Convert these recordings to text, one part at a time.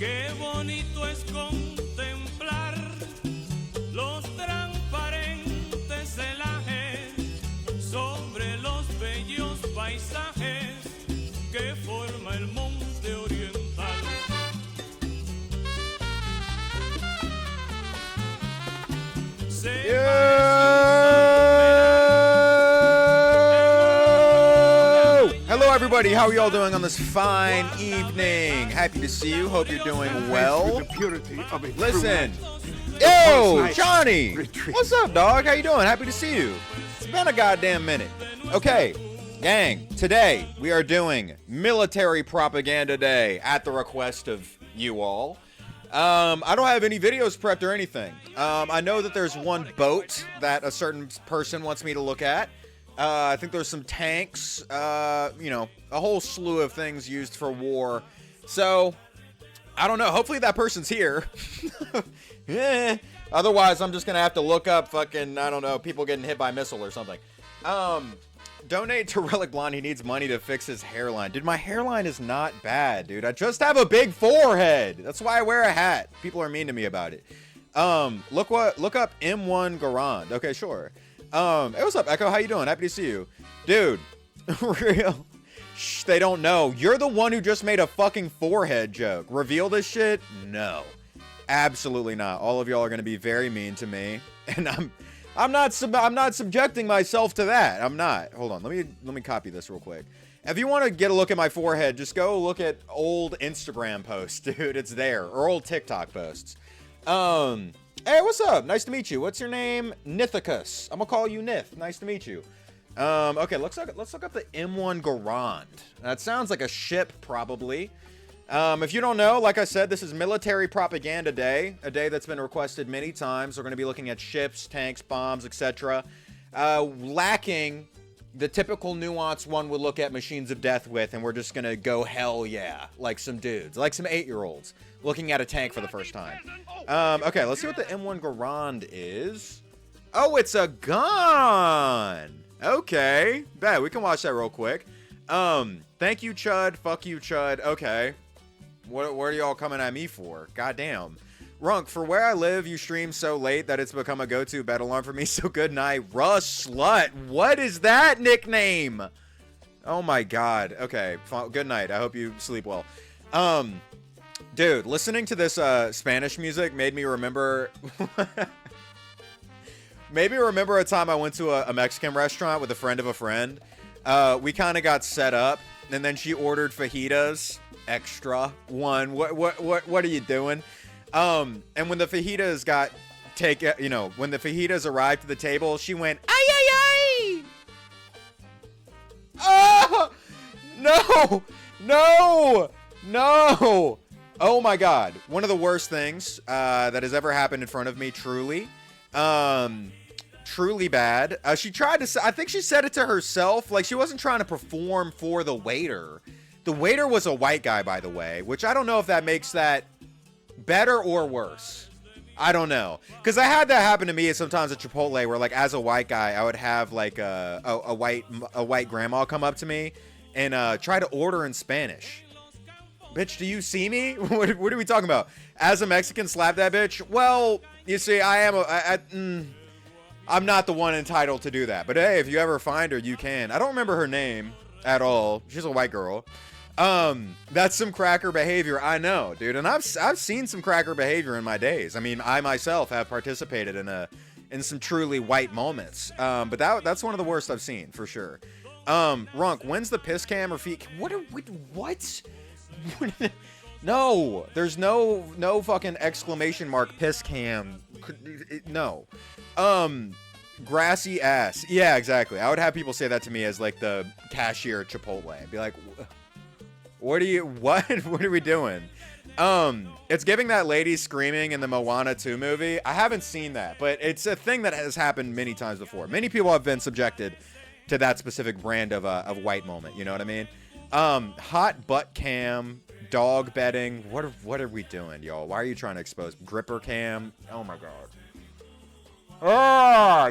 Qué bonito es contemplar los transparentes celajes sobre los bellos paisajes que forma el monte oriental. Hello everybody, how are y'all doing on this fine evening? Happy to see you, hope you're doing well. Listen, yo, Johnny, what's up dog, how you doing? Happy to see you. It's been a goddamn minute. Okay, gang, today we are doing Military Propaganda Day at the request of you all. I don't have any videos prepped or anything. I know that there's one boat that a certain person wants me to look at. I think there's some tanks, you know, a whole slew of things used for war. So, I don't know. Hopefully that person's here. Otherwise, I'm just going to have to look up fucking, I don't know, people getting hit by a missile or something. Donate to Relic Blonde. He needs money to fix his hairline. Dude, my hairline is not bad, dude. I just have a big forehead. That's why I wear a hat. People are mean to me about it. Look up M1 Garand. Okay, sure. Hey, what's up, Echo? How you doing? Happy to see you. Dude, real. Shh, they don't know. You're the one who just made a fucking forehead joke. Reveal this shit? No. Absolutely not. All of y'all are going to be very mean to me. And I'm not subjecting myself to that. I'm not. Hold on. Let me copy this real quick. If you want to get a look at my forehead, just go look at old Instagram posts, dude. It's there. Or old TikTok posts. Hey, what's up? Nice to meet you. What's your name? Nithicus. I'm gonna call you Nith. Nice to meet you. Okay, let's look up the M1 Garand. That sounds like a ship, probably. If you don't know, like I said, this is Military Propaganda Day, a day that's been requested many times. We're going to be looking at ships, tanks, bombs, etc. Lacking the typical nuance one would look at machines of death with, and we're just going to go hell yeah, like some dudes, like some 8-year-olds, looking at a tank for the first time. Okay, let's see what the M1 Garand is. Oh, it's a gun! Okay, bet, we can watch that real quick. Thank you, Chud. Fuck you, Chud. Okay. What are y'all coming at me for? Goddamn. Runk, for where I live, you stream so late that it's become a go-to bed alarm for me, so good night. Russ Slut. What is that nickname? Oh my god. Okay, good night. I hope you sleep well. Dude, listening to this Spanish music made me remember... a time I went to a Mexican restaurant with a friend of a friend. We kind of got set up, and then she ordered fajitas extra one. What are you doing? And when the fajitas when the fajitas arrived to the table, she went, ay ay ay! Oh no! Oh my god! One of the worst things that has ever happened in front of me. Truly. Truly bad. She tried to, I think she said it to herself. Like, she wasn't trying to perform for the waiter. The waiter was a white guy, by the way, which I don't know if that makes that better or worse. I don't know. Because I had that happen to me sometimes at Chipotle, where, like, as a white guy, I would have, like, a white grandma come up to me and try to order in Spanish. Bitch, do you see me? What are we talking about? As a Mexican, slap that bitch? Well, you see, I'm not the one entitled to do that. But hey, if you ever find her, you can. I don't remember her name at all. She's a white girl. That's some cracker behavior. I know, dude. And I've seen some cracker behavior in my days. I mean, I myself have participated in some truly white moments. But that's one of the worst I've seen, for sure. Runk, when's the piss cam or feet? What? No, there's no fucking exclamation mark piss cam. No. Grassy ass. Yeah, exactly. I would have people say that to me as like the cashier at Chipotle. I'd be like, what are we doing? It's giving that lady screaming in the Moana 2 movie. I haven't seen that, but it's a thing that has happened many times before. Many people have been subjected to that specific brand of white moment. You know what I mean? Hot butt cam, dog bedding. What are we doing, y'all? Why are you trying to expose gripper cam? Oh my god.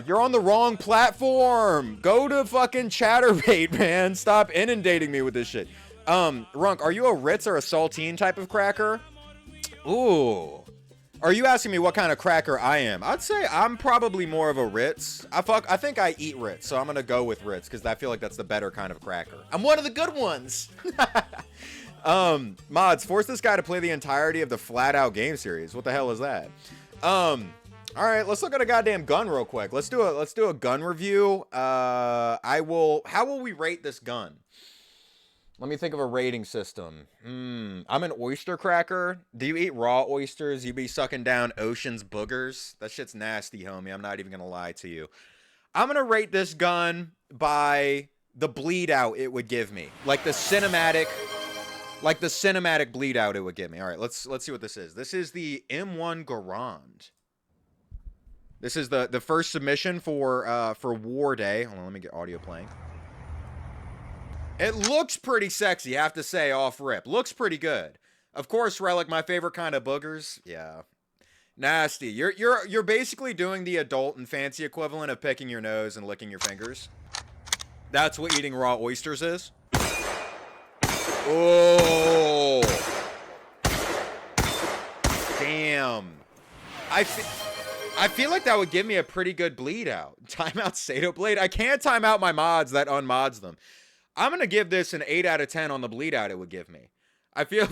You're on the wrong platform. Go to fucking Chatterbait, man. Stop inundating me with this shit. Runk, are you a Ritz or a saltine type of cracker? Ooh. Are you asking me what kind of cracker I am? I'd say I'm probably more of a Ritz. I think I eat Ritz, so I'm gonna go with Ritz because I feel like that's the better kind of cracker. I'm one of the good ones. Mods, force this guy to play the entirety of the Flat Out game series. What the hell is that? All right, let's look at a goddamn gun real quick. Let's do a gun review. How will we rate this gun? Let me think of a rating system. I'm an oyster cracker. Do you eat raw oysters? You be sucking down ocean's boogers? That shit's nasty, homie. I'm not even gonna lie to you. I'm gonna rate this gun by the bleed out it would give me. Like the cinematic bleed out it would give me. All right, let's see what this is. This is the M1 Garand. This is the first submission for War Day. Hold on, let me get audio playing. It looks pretty sexy, I have to say, off rip. Looks pretty good. Of course, Relic, my favorite kind of boogers. Yeah. Nasty. You're basically doing the adult and fancy equivalent of picking your nose and licking your fingers. That's what eating raw oysters is. Oh. Damn. I feel like that would give me a pretty good bleed out. Timeout Sato Blade. I can't time out my mods that unmods them. I'm going to give this an 8 out of 10 on the bleed out it would give me. I feel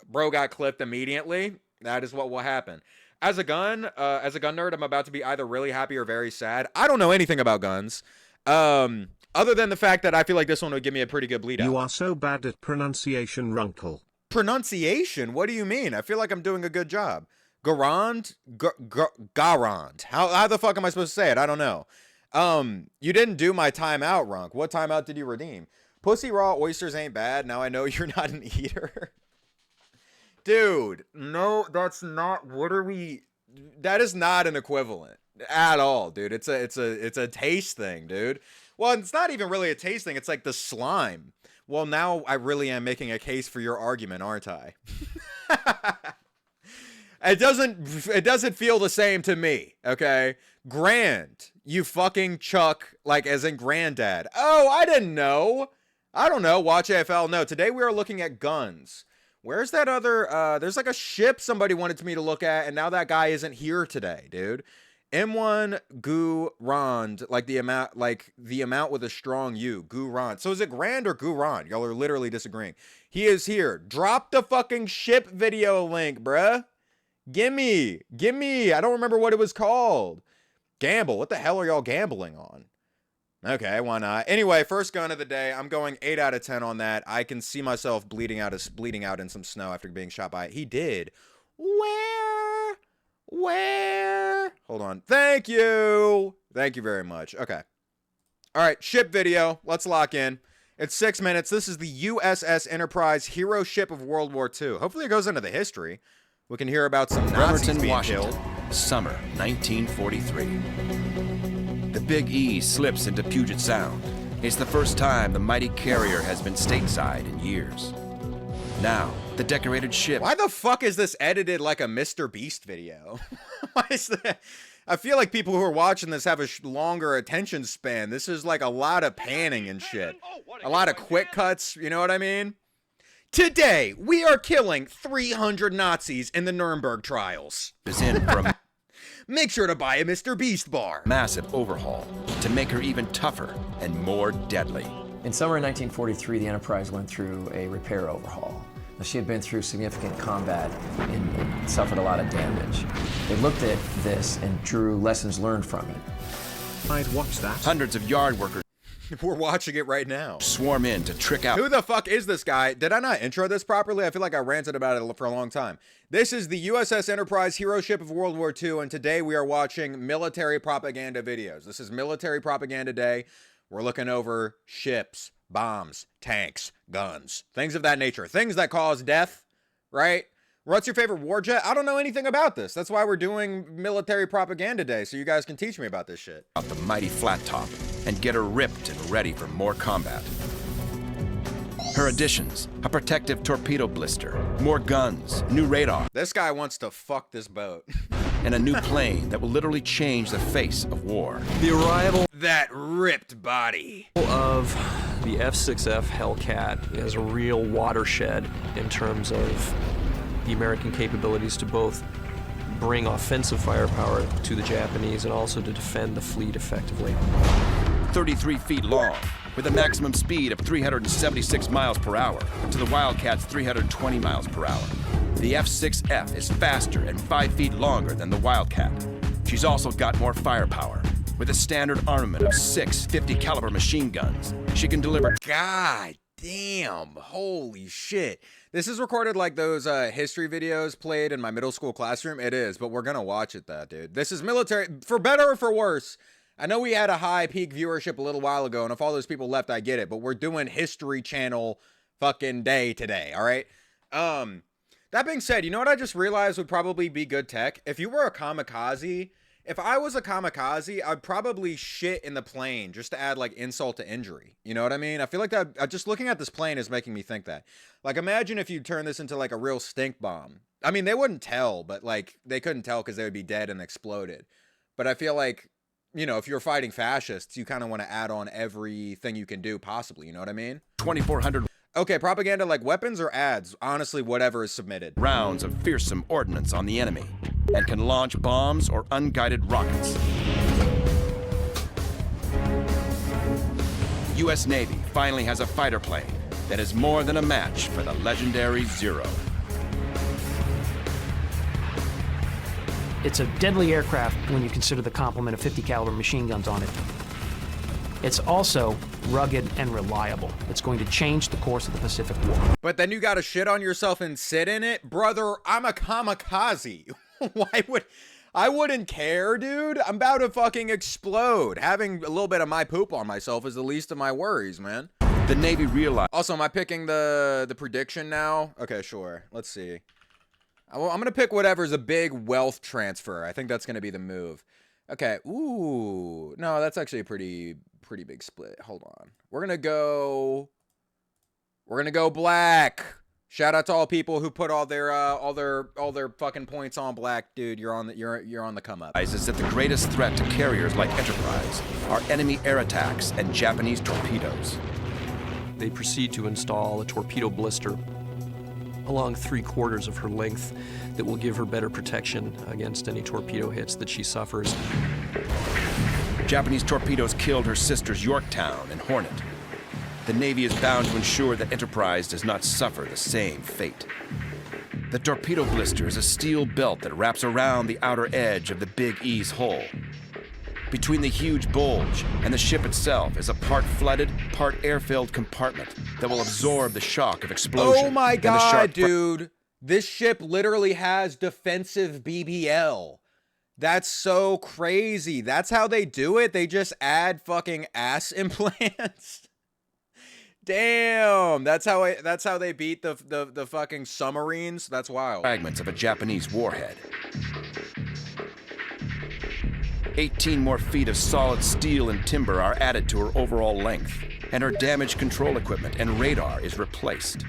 bro got clipped immediately. That is what will happen. As a gun nerd, I'm about to be either really happy or very sad. I don't know anything about guns. Other than the fact that I feel like this one would give me a pretty good bleed out. You are so bad at pronunciation, Runkle. Pronunciation? What do you mean? I feel like I'm doing a good job. Garand? Garand. How the fuck am I supposed to say it? I don't know. You didn't do my timeout, Runk. What timeout did you redeem? Pussy raw oysters ain't bad. Now I know you're not an eater. Dude, no, that's not. What are we? That is not an equivalent at all, dude. It's a taste thing, dude. Well, it's not even really a taste thing. It's like the slime. Well, now I really am making a case for your argument, aren't I? It doesn't feel the same to me, okay? Grand, you fucking Chuck, like as in granddad. Oh, I didn't know. I don't know. Watch AFL. No, today we are looking at guns. Where's that other, there's like a ship somebody wanted me to look at, and now that guy isn't here today, dude. M1 Garand, like the amount with a strong U, Garand. So is it Grand or Garand? Y'all are literally disagreeing. He is here. Drop the fucking ship video link, bruh. Gimme. I don't remember what it was called. Gamble. What the hell are y'all gambling on? Okay, why not? Anyway, first gun of the day. I'm going 8 out of 10 on that. I can see myself bleeding out in some snow after being shot by it. He did. Where? Hold on. Thank you. Thank you very much. Okay. All right, ship video. Let's lock in. It's 6 minutes. This is the USS Enterprise, hero ship of World War II. Hopefully it goes into the history. We can hear about some Nazis Bremerton, being Washington, killed. summer 1943. The Big E slips into Puget Sound. It's the first time the mighty carrier has been stateside in years. Now, the decorated ship... Why the fuck is this edited like a Mr. Beast video? Why is that? I feel like people who are watching this have a longer attention span. This is like a lot of panning and shit. A lot of quick cuts, you know what I mean? Today, we are killing 300 Nazis in the Nuremberg trials. is in for a Make sure to buy a Mr. Beast bar. massive overhaul to make her even tougher and more deadly. In summer of 1943, the Enterprise went through a repair overhaul. She had been through significant combat and suffered a lot of damage. They looked at this and drew lessons learned from it. I'd watch that. Hundreds of yard workers We're watching it right now. swarm in to trick out Who the fuck is this guy? Did I not intro this properly? I feel like I ranted about it for a long time. This is the USS Enterprise, hero ship of World War II, and today we are watching military propaganda videos. This is Military Propaganda Day. We're looking over ships, bombs, tanks, guns, things of that nature. Things that cause death, right? What's your favorite war jet? I don't know anything about this. That's why we're doing Military Propaganda Day, so you guys can teach me about this shit. the mighty flat top and get her ripped and ready for more combat. Her additions, a protective torpedo blister, more guns, new radar, This guy wants to fuck this boat. and a new plane that will literally change the face of war. The arrival That ripped body. of the F-6F Hellcat is a real watershed in terms of the American capabilities to both bring offensive firepower to the Japanese and also to defend the fleet effectively. 33 feet long, with a maximum speed of 376 miles per hour to the Wildcat's 320 miles per hour. The F-6F is faster and 5 feet longer than the Wildcat. She's also got more firepower. With a standard armament of 6 50 caliber machine guns, she can deliver. God damn, holy shit. This is recorded like those history videos played in my middle school classroom. It is, but we're gonna watch it though, dude. This is military, for better or for worse. I know we had a high peak viewership a little while ago, and if all those people left, I get it, but we're doing History Channel fucking day today, all right? That being said, you know what I just realized would probably be good tech? If you were a kamikaze, if I was a kamikaze, I'd probably shit in the plane just to add like insult to injury. You know what I mean? I feel like that, just looking at this plane is making me think that. Like, imagine if you turn this into like a real stink bomb. I mean, they wouldn't tell, but like, they couldn't tell because they would be dead and exploded. But I feel like, you know, if you're fighting fascists, you kind of want to add on everything you can do possibly. You know what I mean? 2,400 Okay, propaganda like weapons or ads? Honestly, whatever is submitted. rounds of fearsome ordnance on the enemy and can launch bombs or unguided rockets. U.S. Navy finally has a fighter plane that is more than a match for the legendary Zero. It's a deadly aircraft when you consider the complement of 50 caliber machine guns on it. It's also rugged and reliable. It's going to change the course of the Pacific War. But then you gotta shit on yourself and sit in it? Brother, I'm a kamikaze. I wouldn't care, dude. I'm about to fucking explode. Having a little bit of my poop on myself is the least of my worries, man. The Navy realized. Also, am I picking the prediction now? Okay, sure. Let's see. I'm gonna pick whatever's a big wealth transfer. I think that's gonna be the move. Okay. Ooh. No, that's actually a pretty big split. Hold on. We're gonna go black. Shout out to all people who put all their fucking points on black, dude. You're on the come up. Is that the greatest threat to carriers like Enterprise are enemy air attacks and Japanese torpedoes. They proceed to install a torpedo blister along 3/4 of her length that will give her better protection against any torpedo hits that she suffers. Japanese torpedoes killed her sisters Yorktown and Hornet. The Navy is bound to ensure that Enterprise does not suffer the same fate. The torpedo blister is a steel belt that wraps around the outer edge of the Big E's hull. Between the huge bulge and the ship itself is a part flooded, part air-filled compartment that will absorb the shock of explosion. Oh my and the god, sharp dude. This ship literally has defensive BBL. That's so crazy. That's how they do it? They just add fucking ass implants? Damn. That's how they beat the fucking submarines? That's wild. Fragments of a Japanese warhead. 18 more feet of solid steel and timber are added to her overall length, and her damage control equipment and radar is replaced.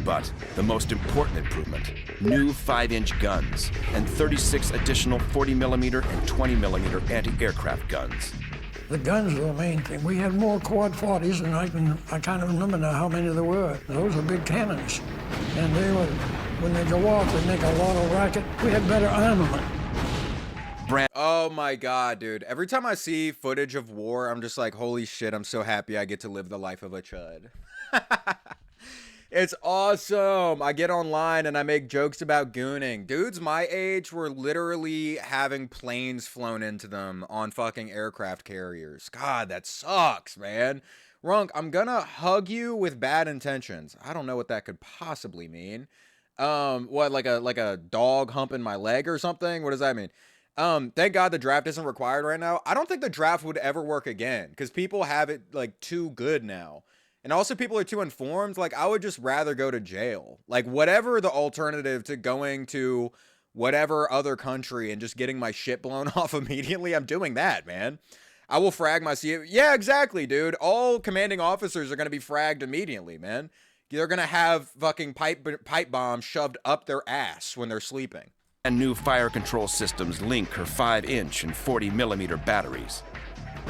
But the most important improvement, new 5-inch guns and 36 additional 40mm and 20mm anti-aircraft guns. The guns were the main thing. We had more quad 40s, and I can't remember now how many there were. Those were big cannons, and they were, when they go off, they make a lot of racket. We had better armament. Oh my god, dude. Every time I see footage of war, I'm just like, holy shit, I'm so happy I get to live the life of a chud. It's awesome. I get online and I make jokes about gooning. Dudes my age were literally having planes flown into them on fucking aircraft carriers. God, that sucks, man. Runk, I'm gonna hug you with bad intentions. I don't know what that could possibly mean. What, like a dog humping my leg or something? What does that mean? Thank God the draft isn't required right now. I don't think the draft would ever work again because people have it like too good now. And also people are too informed. Like, I would just rather go to jail. Like, whatever the alternative to going to whatever other country and just getting my shit blown off immediately, I'm doing that, man. I will frag my CV. Yeah, exactly, dude. All commanding officers are going to be fragged immediately, man. They're going to have fucking pipe bombs shoved up their ass when they're sleeping. And new fire control systems link her 5-inch and 40mm batteries.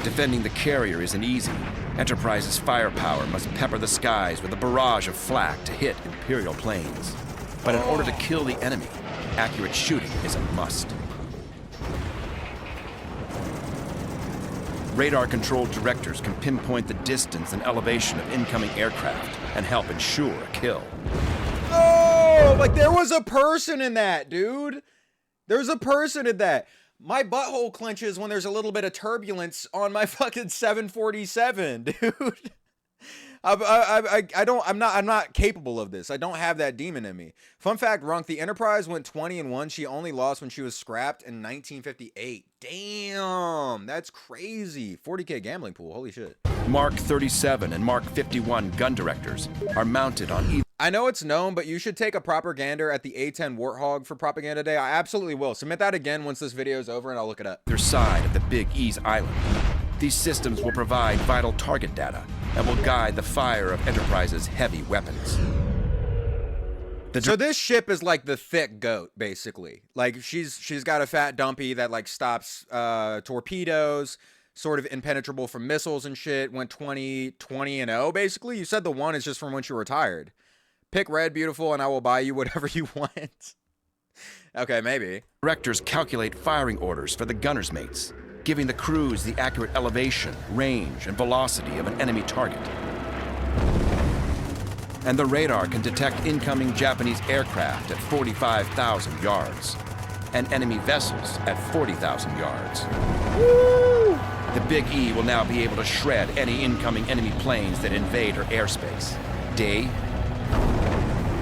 Defending the carrier isn't easy. Enterprise's firepower must pepper the skies with a barrage of flak to hit Imperial planes. But in order to kill the enemy, accurate shooting is a must. Radar-controlled directors can pinpoint the distance and elevation of incoming aircraft and help ensure a kill. Oh, like there was a person in that, dude. There's a person in that. My butthole clenches when there's a little bit of turbulence on my fucking 747, dude. I'm not capable of this. I don't have that demon in me. Fun fact, Runk, the Enterprise went 20-1. She only lost when she was scrapped in 1958. Damn, that's crazy. 40K gambling pool, holy shit. Mark 37 and Mark 51 gun directors are mounted on either. I know it's known, but you should take a proper gander at the A-10 Warthog for Propaganda Day. I absolutely will. Submit that again once this video is over and I'll look it up. Either side of the Big Ease Island. These systems will provide vital target data and will guide the fire of Enterprise's heavy weapons. So this ship is like the thick goat, basically. Like she's got a fat dumpy that like stops torpedoes, sort of impenetrable from missiles and shit. Went 20-0, basically. You said the one is just from when you retired. Pick red, beautiful, and I will buy you whatever you want. Okay, maybe. Directors calculate firing orders for the gunner's mates, giving the crews the accurate elevation, range, and velocity of an enemy target. And the radar can detect incoming Japanese aircraft at 45,000 yards, and enemy vessels at 40,000 yards. Woo! The Big E will now be able to shred any incoming enemy planes that invade her airspace, day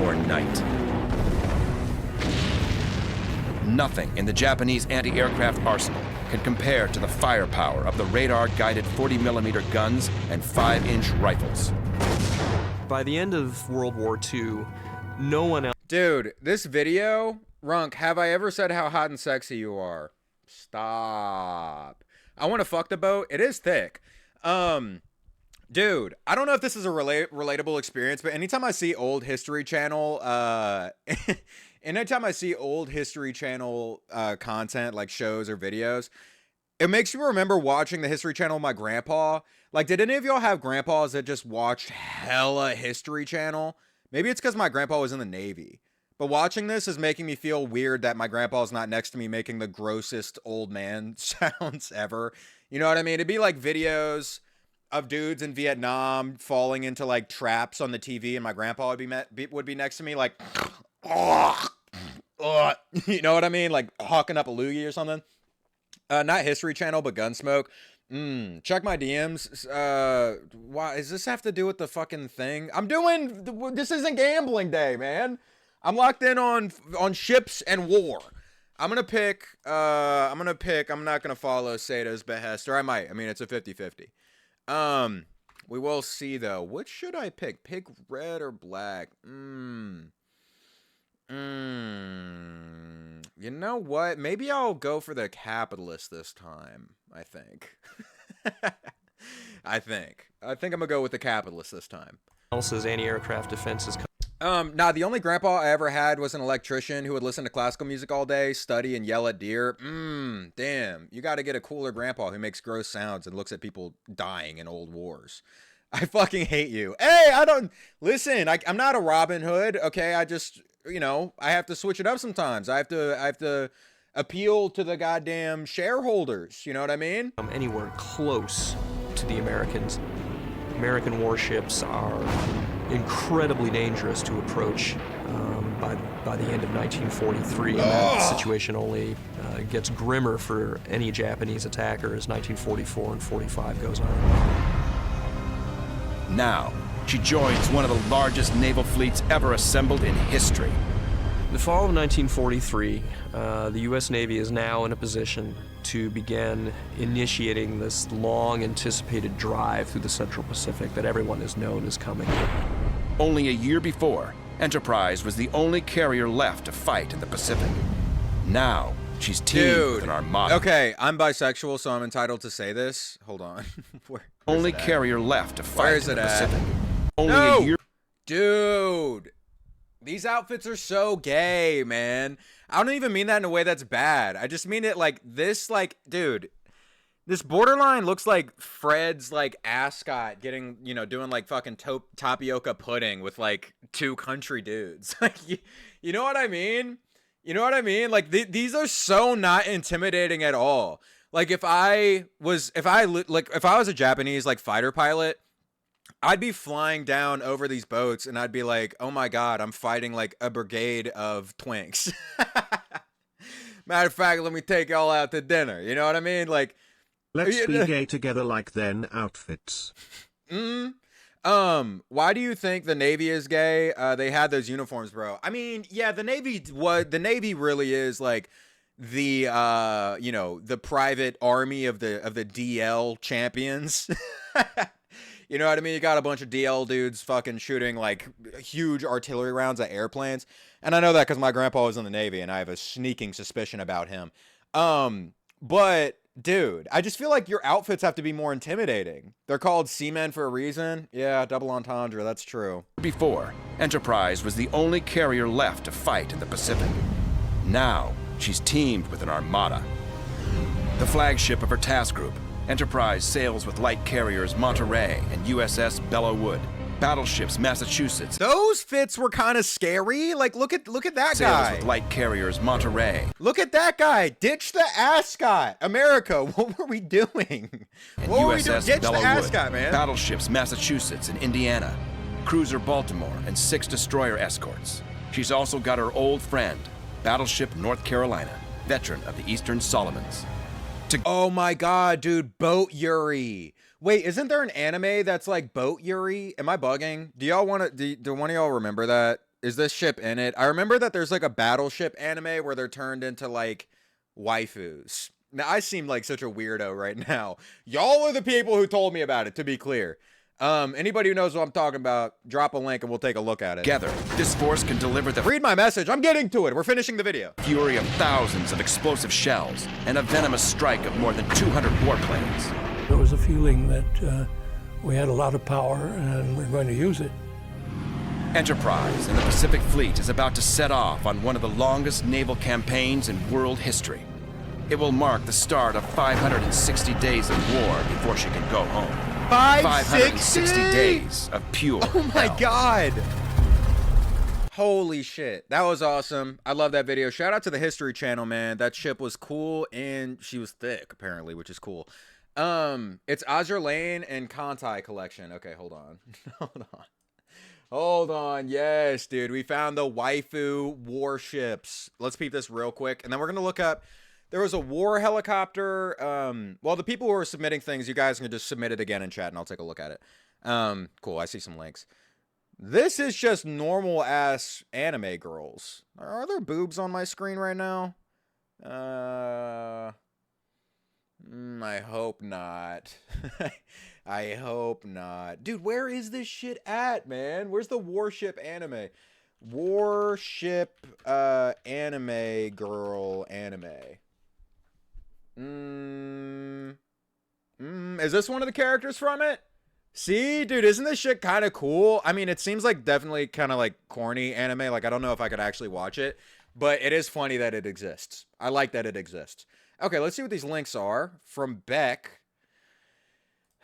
or night. Nothing in the Japanese anti-aircraft arsenal can compare to the firepower of the radar-guided 40mm guns and 5-inch rifles. By the end of World War II, no one else... Dude, this video, Runk, have I ever said how hot and sexy you are? Stop. I want to fuck the boat. It is thick. Dude, I don't know if this is a relatable experience, but anytime I see old History Channel, anytime I see old History Channel content, like shows or videos, it makes me remember watching the History Channel with my grandpa. Like, did any of y'all have grandpas that just watched hella History Channel? Maybe it's because my grandpa was in the Navy. But watching this is making me feel weird that my grandpa's not next to me making the grossest old man sounds ever. You know what I mean? It'd be like videos of dudes in Vietnam falling into like traps on the TV, and my grandpa would be next to me like, you know what I mean? Like hawking up a loogie or something. Not History Channel, but Gunsmoke. Check my DMs. Why does this have to do with the fucking thing? This isn't gambling day, man. I'm locked in on ships and war. I'm not gonna follow Sato's behest, or I might. I mean, it's a 50-50. We will see though. Which should I pick? Pick red or black? You know what? Maybe I'll go for the capitalist this time. I think. I think I'm gonna go with the capitalist this time. Else's anti-aircraft defenses. Nah, the only grandpa I ever had was an electrician who would listen to classical music all day, study, and yell at deer. Damn. You gotta get a cooler grandpa who makes gross sounds and looks at people dying in old wars. I fucking hate you. Hey, I'm not a Robin Hood, okay? I just, I have to switch it up sometimes. I have to appeal to the goddamn shareholders, you know what I mean? Anywhere close to the Americans. American warships are incredibly dangerous to approach by the end of 1943. And that situation only gets grimmer for any Japanese attacker as 1944 and 45 goes on. Now, she joins one of the largest naval fleets ever assembled in history. In the fall of 1943, the U.S. Navy is now in a position to begin initiating this long-anticipated drive through the Central Pacific that everyone has known is coming. Only a year before, Enterprise was the only carrier left to fight in the Pacific. Now, she's teamed with an armada. Okay, I'm bisexual, so I'm entitled to say this. Hold on. Only carrier left to fight Where's in it the at? Pacific. Only No! a year. Dude, these outfits are so gay, man. I don't even mean that in a way that's bad. I just mean it like this, like, dude, This borderline looks like Fred's like ascot getting, you know, doing like fucking tapioca pudding with like 2 country dudes. Like, you know what I mean? You know what I mean? Like these are so not intimidating at all. Like if I was a Japanese like fighter pilot, I'd be flying down over these boats and I'd be like, oh my God, I'm fighting like a brigade of twinks. Matter of fact, let me take y'all out to dinner. You know what I mean? Like, let's be gay together like then outfits. Why do you think the Navy is gay? They had those uniforms, bro. I mean, yeah, the Navy really is like the you know, the private army of the DL champions. You know what I mean? You got a bunch of DL dudes fucking shooting like huge artillery rounds at airplanes. And I know that because my grandpa was in the Navy and I have a sneaking suspicion about him. But dude, I just feel like your outfits have to be more intimidating. They're called seamen for a reason. Yeah, double entendre, that's true. Before, Enterprise was the only carrier left to fight in the Pacific. Now, she's teamed with an armada. The flagship of her task group, Enterprise sails with light carriers Monterey and USS Belleau Wood, battleships Massachusetts. Those fits were kind of scary. Like, look at that sails guy. with light carriers Monterey. Look at that guy. Ditch the ascot. America, what were we doing? And What were we doing? USS Ditch the Belleau ascot, Wood, man. battleships Massachusetts and Indiana, cruiser Baltimore, and 6 destroyer escorts. She's also got her old friend, battleship North Carolina, veteran of the Eastern Solomons. Oh my God, dude, Boat Yuri. Wait, isn't there an anime that's like Boat Yuri? Am I bugging? Do y'all want to? Do one of y'all remember that? Is this ship in it? I remember that there's like a battleship anime where they're turned into like waifus. Now I seem like such a weirdo right now. Y'all are the people who told me about it. To be clear, anybody who knows what I'm talking about, drop a link and we'll take a look at it. Together, this force can deliver the Read my message. I'm getting to it. We're finishing the video. fury of thousands of explosive shells and a venomous strike of more than 200 warplanes. There was a feeling that we had a lot of power and we're going to use it. Enterprise and the Pacific Fleet is about to set off on one of the longest naval campaigns in world history. It will mark the start of 560 days of war before she can go home. 560 days of pure Oh my hell. God. Holy shit. That was awesome. I love that video. Shout out to the History Channel, man. That ship was cool and she was thick, apparently, which is cool. It's Azure Lane and Kantai collection. Okay, hold on. Hold on. Yes, dude. We found the waifu warships. Let's peep this real quick. And then we're going to look up. There was a war helicopter. Well, the people who are submitting things, you guys can just submit it again in chat and I'll take a look at it. Cool. I see some links. This is just normal ass anime girls. Are there boobs on my screen right now? I hope not. I hope not. Dude, where is this shit at, man? Where's the warship anime? Warship anime girl anime. Is this one of the characters from it? See, dude, isn't this shit kind of cool? I mean, it seems like definitely kind of like corny anime. Like, I don't know if I could actually watch it, but it is funny that it exists. I like that it exists. Okay, let's see what these links are. From Beck.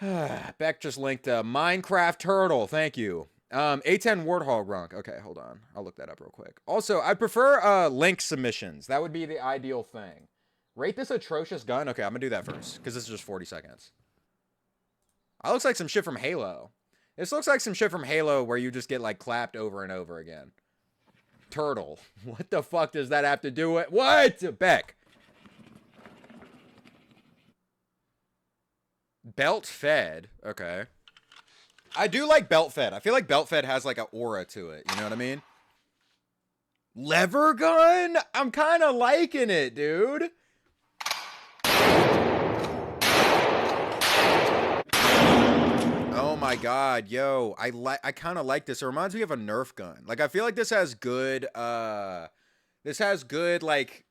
Beck just linked Minecraft Turtle. Thank you. A10 Warthog Runk. Okay, hold on. I'll look that up real quick. Also, I prefer link submissions. That would be the ideal thing. Rate this atrocious gun. Okay, I'm gonna do that first because this is just 40 seconds. That looks like some shit from Halo. This looks like some shit from Halo where you just get like clapped over and over again. Turtle. What the fuck does that have to do with what? Beck. Belt fed. Okay. I do like belt fed. I feel like belt fed has like an aura to it. You know what I mean? Lever gun? I'm kind of liking it, dude. Oh my God, yo, I kind of like this. It reminds me of a Nerf gun. Like, I feel like this has good, like,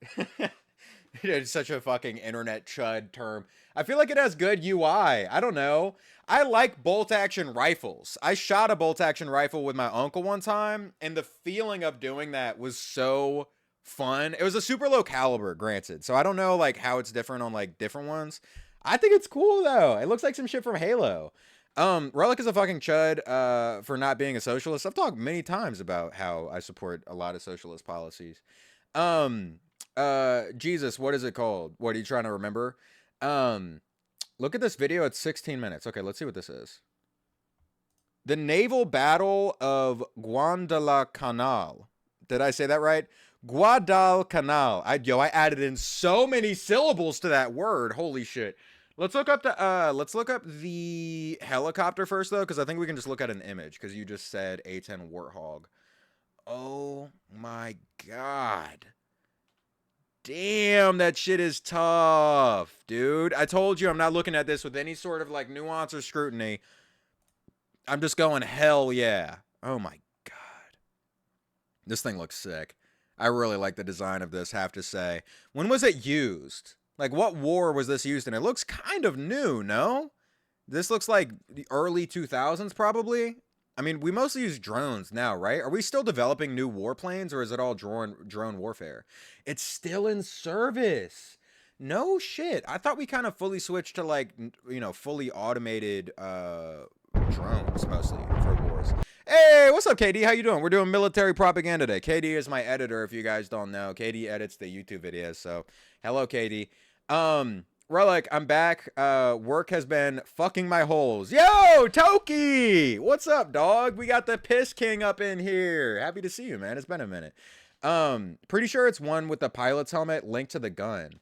it's such a fucking internet chud term. I feel like it has good UI. I don't know. I like bolt action rifles. I shot a bolt action rifle with my uncle one time, and the feeling of doing that was so fun. It was a super low caliber, granted. So I don't know like how it's different on like different ones. I think it's cool though. It looks like some shit from Halo. Relic is a fucking chud for not being a socialist. I've talked many times about how I support a lot of socialist policies. Jesus, what is it called? What are you trying to remember? Look at this video. It's 16 minutes. Okay, let's see what this is. The naval battle of Guadalcanal. Did I say that right? Guadalcanal. I added in so many syllables to that word. Holy shit. Let's look up the helicopter first though, because I think we can just look at an image, because you just said A-10 Warthog. Oh my god. Damn, that shit is tough, dude. I told you I'm not looking at this with any sort of like nuance or scrutiny. I'm just going, hell yeah. Oh my god. This thing looks sick. I really like the design of this, have to say. When was it used? Like, what war was this used in? It looks kind of new, no? This looks like the early 2000s, probably. I mean, we mostly use drones now, right? Are we still developing new warplanes, or is it all drone warfare? It's still in service. No shit. I thought we kind of fully switched to, like, you know, fully automated drones, mostly, for wars. Hey, what's up, KD? How you doing? We're doing military propaganda today. KD is my editor, if you guys don't know. KD edits the YouTube videos, so hello, KD. Relic, I'm back. Work has been fucking my holes. Yo, Toki! What's up, dog? We got the Piss King up in here. Happy to see you, man. It's been a minute. Pretty sure it's one with the pilot's helmet linked to the gun.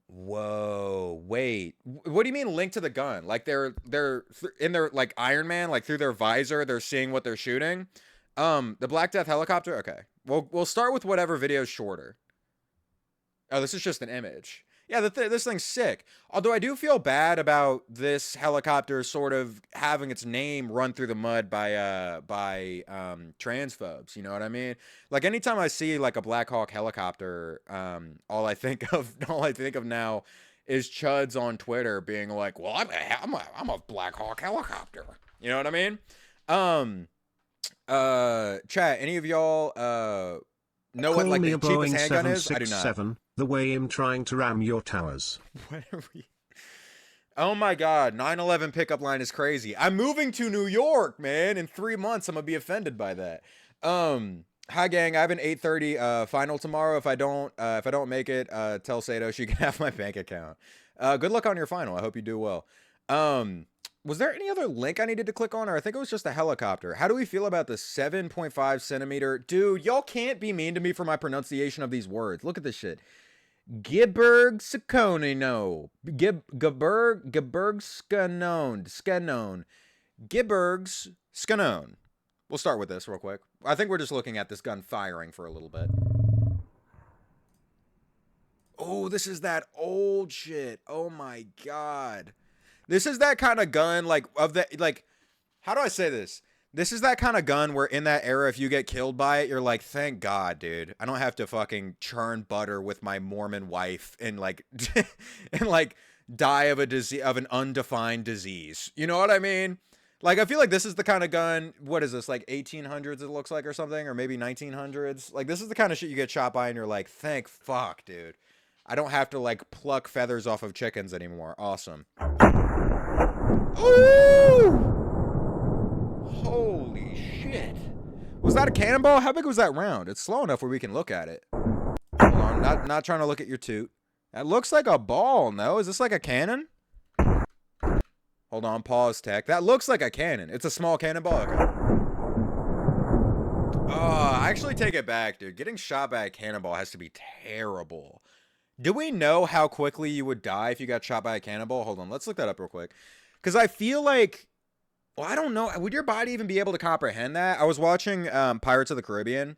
Whoa, wait. What do you mean linked to the gun? Like they're in their, like, Iron Man, like through their visor, they're seeing what they're shooting? The Black Death helicopter? Okay. We'll start with whatever video is shorter. Oh, this is just an image. Yeah, this thing's sick. Although I do feel bad about this helicopter sort of having its name run through the mud by transphobes. You know what I mean? Like, anytime I see like a Black Hawk helicopter, all I think of now is chuds on Twitter being like, "Well, I'm a Black Hawk helicopter." You know what I mean? Chat. Any of y'all know what like the cheapest handgun is? I do not. The way I'm trying to ram your towers. What are we? Oh my god, 9/11 pickup line is crazy. I'm moving to New York, man. In 3 months, I'm gonna be offended by that. Hi gang, I have an 8:30 final tomorrow. If I don't make it, tell Sato she can have my bank account. Good luck on your final. I hope you do well. Was there any other link I needed to click on, or I think it was just a helicopter? How do we feel about the 7.5 centimeter? Dude, y'all can't be mean to me for my pronunciation of these words. Look at this shit. Gibberg Sakonino. Gibberg Scanon. Gibberg's Scanon. We'll start with this real quick. I think we're just looking at this gun firing for a little bit. Oh, this is that old shit. Oh my god. This is that kind of gun, like, how do I say this? This is that kind of gun where in that era, if you get killed by it, you're like, thank God, dude. I don't have to fucking churn butter with my Mormon wife and, like, and, like, die of an undefined disease. You know what I mean? Like, I feel like this is the kind of gun, what is this, like 1800s it looks like or something? Or maybe 1900s? Like, this is the kind of shit you get shot by and you're like, thank fuck, dude. I don't have to, like, pluck feathers off of chickens anymore. Awesome. Ooh! Holy shit. Was that a cannonball? How big was that round? It's slow enough where we can look at it. Hold on, not trying to look at your toot. That looks like a ball, no? Is this like a cannon? Hold on, pause tech. That looks like a cannon. It's a small cannonball. Okay. Oh, I actually take it back, dude. Getting shot by a cannonball has to be terrible. Do we know how quickly you would die if you got shot by a cannonball? Hold on, let's look that up real quick. Because I feel like, well, I don't know. Would your body even be able to comprehend that? I was watching Pirates of the Caribbean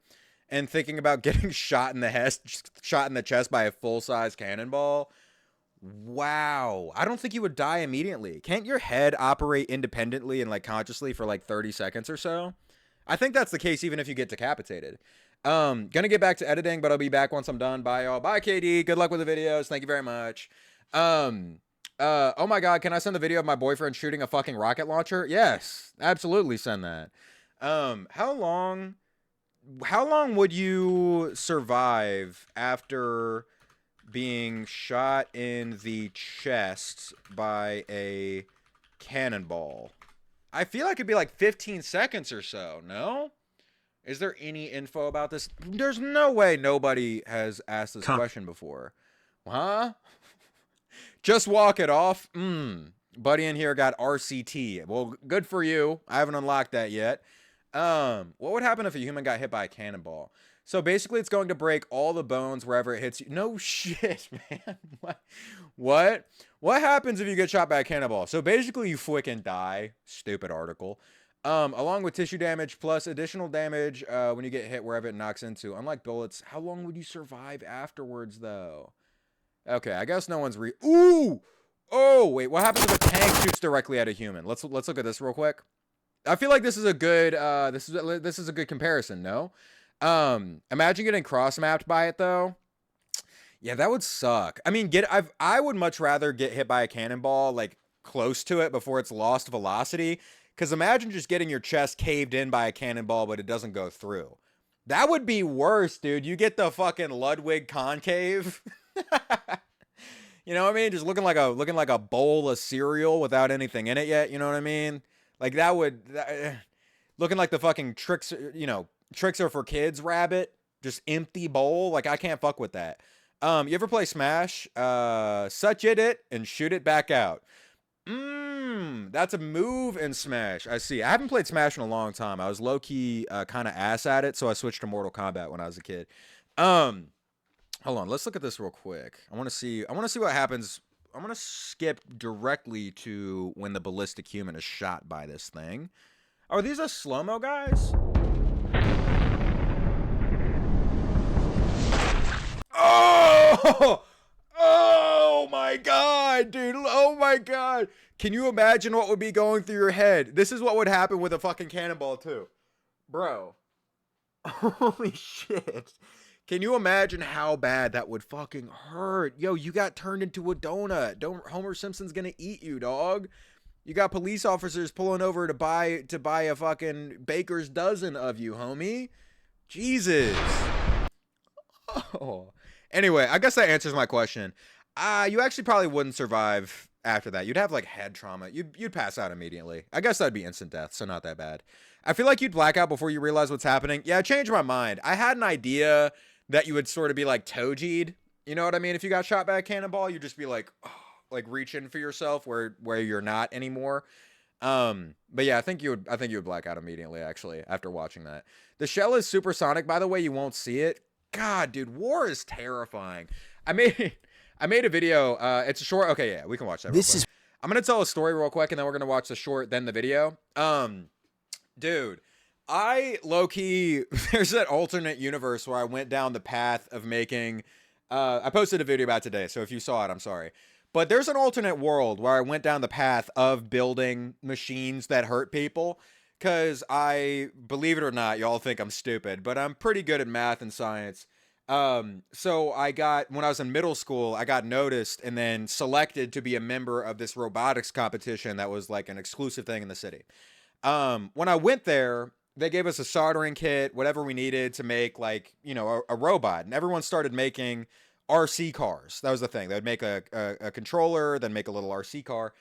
and thinking about getting shot in the chest by a full-size cannonball. Wow. I don't think you would die immediately. Can't your head operate independently and, like, consciously for like 30 seconds or so? I think that's the case even if you get decapitated. Gonna get back to editing, but I'll be back once I'm done. Bye, y'all. Bye, KD. Good luck with the videos. Thank you very much. Oh my god, can I send the video of my boyfriend shooting a fucking rocket launcher? Yes, absolutely send that. How long would you survive after being shot in the chest by a cannonball. I feel like it'd be like 15 seconds or so, no? Is there any info about this? There's no way nobody has asked this question before. Huh? Just walk it off? Buddy in here got RCT. Well, good for you. I haven't unlocked that yet. What would happen if a human got hit by a cannonball? So basically it's going to break all the bones wherever it hits you. No shit, man. What? What happens if you get shot by a cannonball? So basically you freaking die. Stupid article. Along with tissue damage plus additional damage when you get hit wherever it knocks into. Unlike bullets, how long would you survive afterwards though? Okay, I guess no one's Ooh! Oh, wait, what happens if a tank shoots directly at a human? Let's look at this real quick. I feel like this is a good this is a good comparison, no? Imagine getting cross-mapped by it though. Yeah, that would suck. I mean, I would much rather get hit by a cannonball like close to it before it's lost velocity. Because imagine just getting your chest caved in by a cannonball, but it doesn't go through. That would be worse, dude. You get the fucking Ludwig concave. You know what I mean? Just looking like a bowl of cereal without anything in it yet. You know what I mean? Like that would looking like the fucking tricks. You know, tricks are for kids. Rabbit, just empty bowl. Like I can't fuck with that. You ever play Smash? Such it and shoot it back out. That's a move in Smash. I see. I haven't played Smash in a long time. I was low-key kind of ass at it, so I switched to Mortal Kombat when I was a kid. Hold on, let's look at this real quick. I want to see what happens. I'm going to skip directly to when the ballistic human is shot by this thing. Are these a slow-mo, guys? Oh! Oh my god, dude. Oh my god. Can you imagine what would be going through your head? This is what would happen with a fucking cannonball too. Bro. Holy shit. Can you imagine how bad that would fucking hurt? Yo, you got turned into a donut. Homer Simpson's gonna eat you, dog. You got police officers pulling over to buy a fucking baker's dozen of you, homie. Jesus. Oh. Anyway, I guess that answers my question. You actually probably wouldn't survive after that. You'd have like head trauma. You'd pass out immediately. I guess that'd be instant death, so not that bad. I feel like you'd black out before you realize what's happening. Yeah, I changed my mind. I had an idea that you would sort of be like Toji'd. You know what I mean? If you got shot by a cannonball, you'd just be like, oh, like reaching for yourself where you're not anymore. But yeah, I think you would black out immediately actually after watching that. The shell is supersonic, by the way. You won't see it. God, dude, war is terrifying. I made a video. It's a short. Okay, yeah, we can watch that. I'm gonna tell a story real quick, and then we're gonna watch the short, then the video. Dude, I low-key there's that alternate universe where I went down the path of making. I posted a video about today, so if you saw it, I'm sorry. But there's an alternate world where I went down the path of building machines that hurt people. Because believe it or not, y'all think I'm stupid, but I'm pretty good at math and science. So when I was in middle school, I got noticed and then selected to be a member of this robotics competition that was like an exclusive thing in the city. When I went there, they gave us a soldering kit, whatever we needed to make like, you know, a robot. And everyone started making RC cars. That was the thing. They would make a controller, then make a little RC car.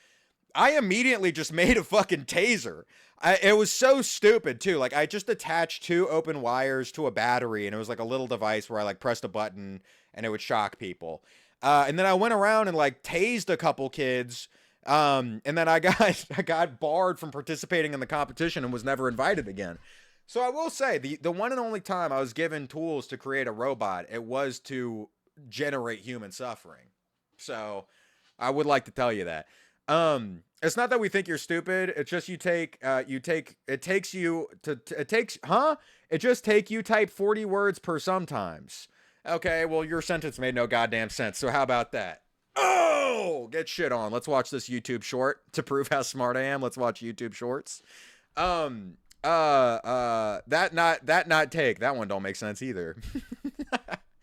I immediately just made a fucking taser. It was so stupid too. Like I just attached 2 open wires to a battery and it was like a little device where I like pressed a button and it would shock people. And then I went around and like tased a couple kids. And then I got barred from participating in the competition and was never invited again. So I will say the one and only time I was given tools to create a robot, it was to generate human suffering. So I would like to tell you that. It's not that we think you're stupid. It's just it just take you type 40 words per sometimes. Okay, well, your sentence made no goddamn sense. So how about that? Oh, get shit on. Let's watch this YouTube short to prove how smart I am. Let's watch YouTube shorts. That one don't make sense either.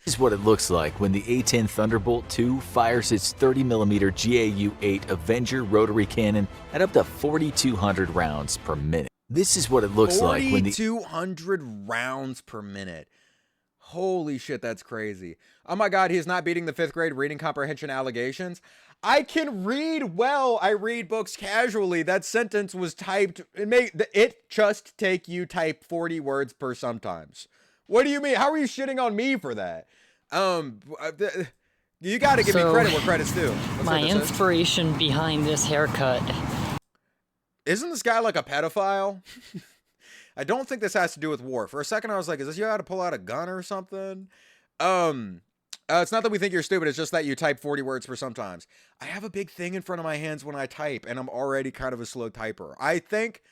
This is what it looks like when the A-10 Thunderbolt II fires its 30mm GAU-8 Avenger rotary cannon at up to 4,200 rounds per minute. This is what it looks like when the 4,200 rounds per minute. Holy shit, that's crazy. Oh my god, he's not beating the 5th grade reading comprehension allegations. I can read well. I read books casually. That sentence was typed. It just take you type 40 words per sometimes. What do you mean? How are you shitting on me for that? You got to give me credit where credit's due. My inspiration behind this haircut. Isn't this guy like a pedophile? I don't think this has to do with war. For a second, I was like, is this you how to pull out a gun or something? It's not that we think you're stupid. It's just that you type 40 words per sometimes. I have a big thing in front of my hands when I type, and I'm already kind of a slow typer. I think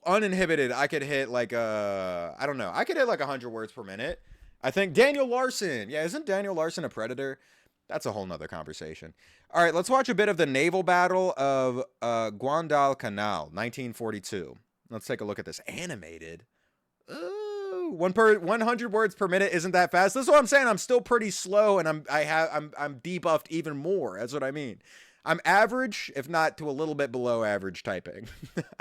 uninhibited, I could hit like I don't know. I could hit like 100 words per minute. I think Daniel Larson. Yeah, isn't Daniel Larson a predator? That's a whole nother conversation. All right, let's watch a bit of the naval battle of Guadalcanal, 1942. Let's take a look at this. Animated. Ooh, 100 words per minute isn't that fast. This is what I'm saying. I'm still pretty slow, and I'm debuffed even more. That's what I mean. I'm average, if not to a little bit below average typing,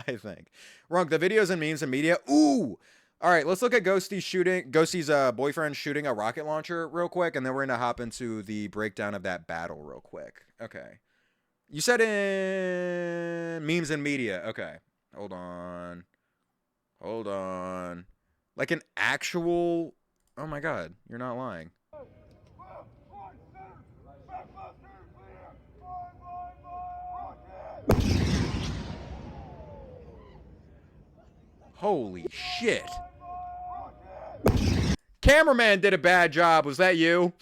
I think. Runk, the videos and memes and media. Ooh. All right, let's look at Ghosty's boyfriend shooting a rocket launcher real quick, and then we're gonna hop into the breakdown of that battle real quick. Okay. You said in memes and media. Okay. Hold on. Like an actual... Oh my god, you're not lying. Holy shit. Cameraman did a bad job. Was that you?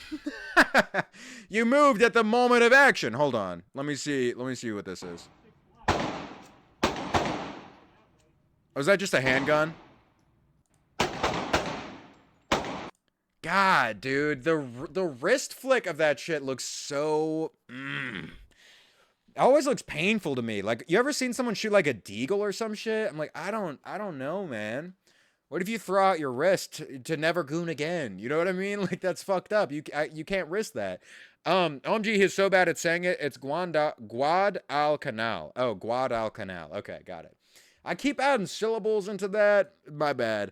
You moved at the moment of action. Hold on. Let me see what this is. Oh, is that just a handgun? God, dude, the wrist flick of that shit looks so... It always looks painful to me. Like, you ever seen someone shoot like a deagle or some shit? I'm like, I don't know, man. What if you throw out your wrist to never goon again? You know what I mean? Like, that's fucked up. You can't risk that. OMG, he's so bad at saying it. It's Guadalcanal. Oh, Guadalcanal. Okay, got it. I keep adding syllables into that. My bad.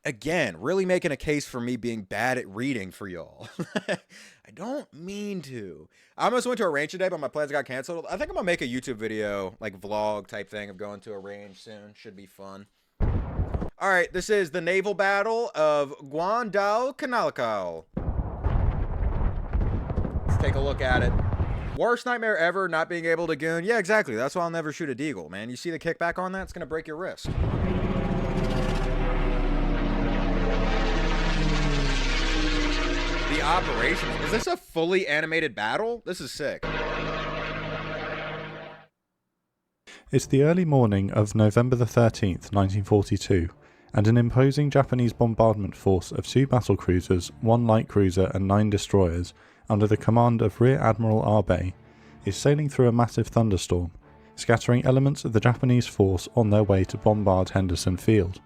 Again, really making a case for me being bad at reading for y'all. I don't mean to. I almost went to a range today, but my plans got canceled. I think I'm gonna make a YouTube video, like vlog type thing of going to a range soon. Should be fun. All right, this is the naval battle of Guadalcanal. Let's take a look at it. Worst nightmare ever, not being able to goon. Yeah, exactly. That's why I'll never shoot a deagle, man. You see the kickback on that? It's gonna break your wrist. The operation. Is this a fully animated battle? This is sick. It's the early morning of November the 13th, 1942, and an imposing Japanese bombardment force of 2 battlecruisers, 1 light cruiser and 9 destroyers, under the command of Rear Admiral Abe, is sailing through a massive thunderstorm, scattering elements of the Japanese force on their way to bombard Henderson Field.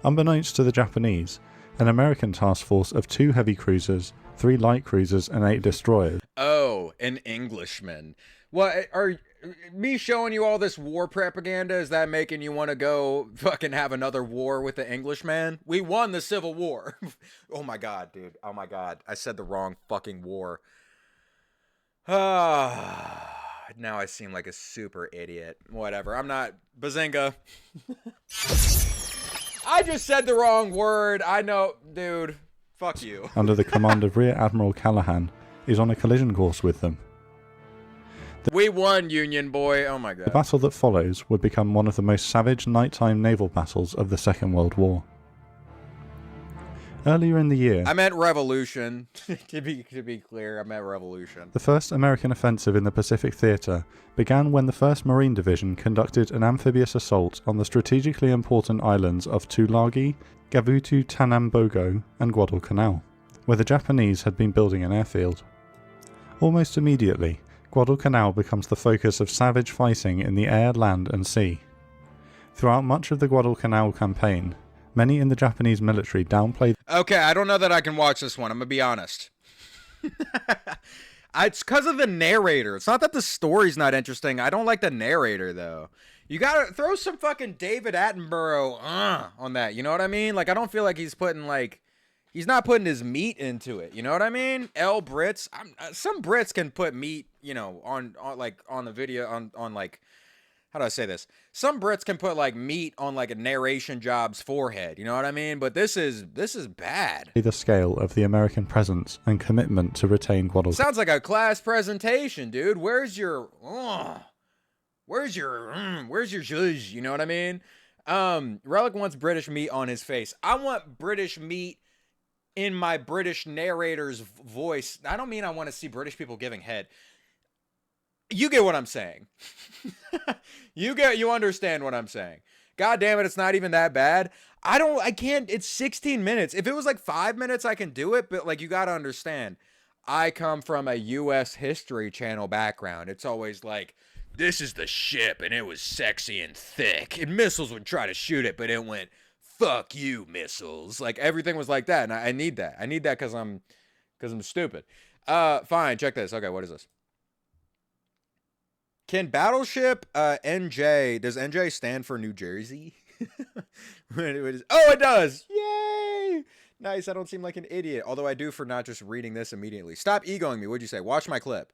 Unbeknownst to the Japanese, an American task force of 2 heavy cruisers, 3 light cruisers and 8 destroyers. Oh, an Englishman. What are me showing you all this war propaganda? Is that making you want to go fucking have another war with the Englishman? We won the Civil War. Oh my god, dude. Oh my god. I said the wrong fucking war. Now I seem like a super idiot. Whatever. I'm not. Bazinga. I just said the wrong word. I know, dude. Fuck you. Under the command of Rear Admiral Callahan, is on a collision course with them. We won, Union boy. Oh my god. The battle that follows would become one of the most savage nighttime naval battles of the Second World War. Earlier in the year... I meant revolution. to be clear, I meant revolution. The first American offensive in the Pacific Theater began when the 1st Marine Division conducted an amphibious assault on the strategically important islands of Tulagi, Gavutu Tanambogo and Guadalcanal, where the Japanese had been building an airfield. Almost immediately, Guadalcanal becomes the focus of savage fighting in the air, land and sea. Throughout much of the Guadalcanal campaign, many in the Japanese military downplayed... Okay, I don't know that I can watch this one, I'm gonna be honest. It's because of the narrator. It's not that the story's not interesting. I don't like the narrator, though. You gotta throw some fucking David Attenborough on that. You know what I mean? Like, I don't feel like he's putting he's not putting his meat into it. You know what I mean? L Brits, some Brits can put meat, you know, on the video on like, how do I say this? Some Brits can put like meat on like a narration job's forehead. You know what I mean? But this is bad. The scale of the American presence and commitment to retain Guadalcanal. Sounds like a class presentation, dude. Where's your zhuzh? You know what I mean? Relic wants British meat on his face. I want British meat in my British narrator's voice. I don't mean I want to see British people giving head. You get what I'm saying. You understand what I'm saying. God damn it, it's not even that bad. I can't, it's 16 minutes. If it was like 5 minutes, I can do it, but like, you gotta understand, I come from a U.S. History Channel background. It's always like, this is the ship, and it was sexy and thick, and missiles would try to shoot it, but it went, fuck you, missiles. Like, everything was like that, and I need that. I need that because I'm stupid. Fine, check this. Okay, what is this? Can Battleship NJ, does NJ stand for New Jersey? Oh, it does! Yay! Nice, I don't seem like an idiot. Although I do for not just reading this immediately. Stop egoing me, what'd you say? Watch my clip.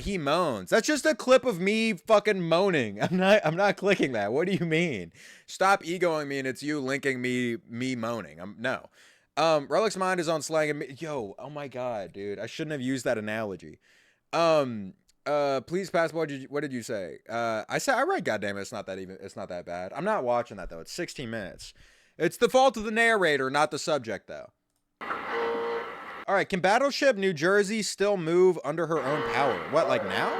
He moans. That's just a clip of me fucking moaning. I'm not clicking that. What do you mean? Stop egoing me and it's you linking me moaning. No. Relic's mind is on slang and yo, oh my god, dude. I shouldn't have used that analogy. Please pass. What did you say? I read goddamn it, it's not that bad. I'm not watching that though. It's 16 minutes. It's the fault of the narrator, not the subject though. All right, can Battleship New Jersey still move under her own power? What, like now?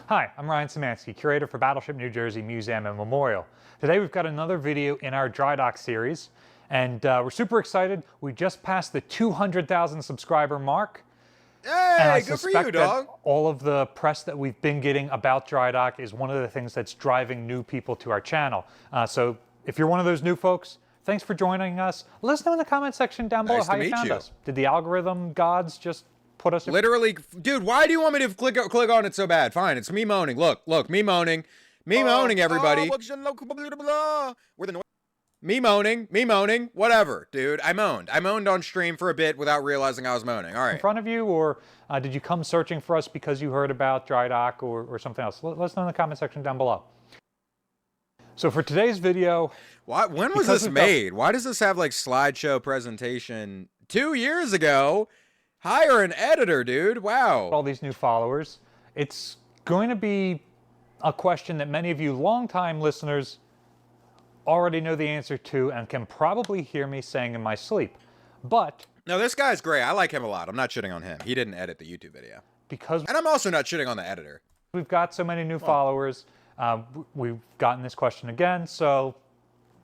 Hi, I'm Ryan Szymanski, curator for Battleship New Jersey Museum and Memorial. Today we've got another video in our Dry Dock series, and we're super excited. We just passed the 200,000 subscriber mark. Hey, good for you, dog. All of the press that we've been getting about Dry Dock is one of the things that's driving new people to our channel. So if you're one of those new folks, thanks for joining us. Let us know in the comment section down below how you found us. Did the algorithm gods just put us... Literally, dude, why do you want me to click on it so bad? Fine, it's me moaning. Look, me moaning. Me moaning, everybody. We're the Me moaning, whatever, dude. I moaned on stream for a bit without realizing I was moaning. All right. In front of you, or did you come searching for us because you heard about Dry Dock or something else? Let us know in the comment section down below. So for today's video... When was this made? Why does this have like slideshow presentation? 2 years ago? Hire an editor, dude. Wow. All these new followers. It's going to be a question that many of you longtime listeners already know the answer to and can probably hear me saying in my sleep. But... No, this guy's great. I like him a lot. I'm not shitting on him. He didn't edit the YouTube video. And I'm also not shitting on the editor. We've got so many new followers. We've gotten this question again, so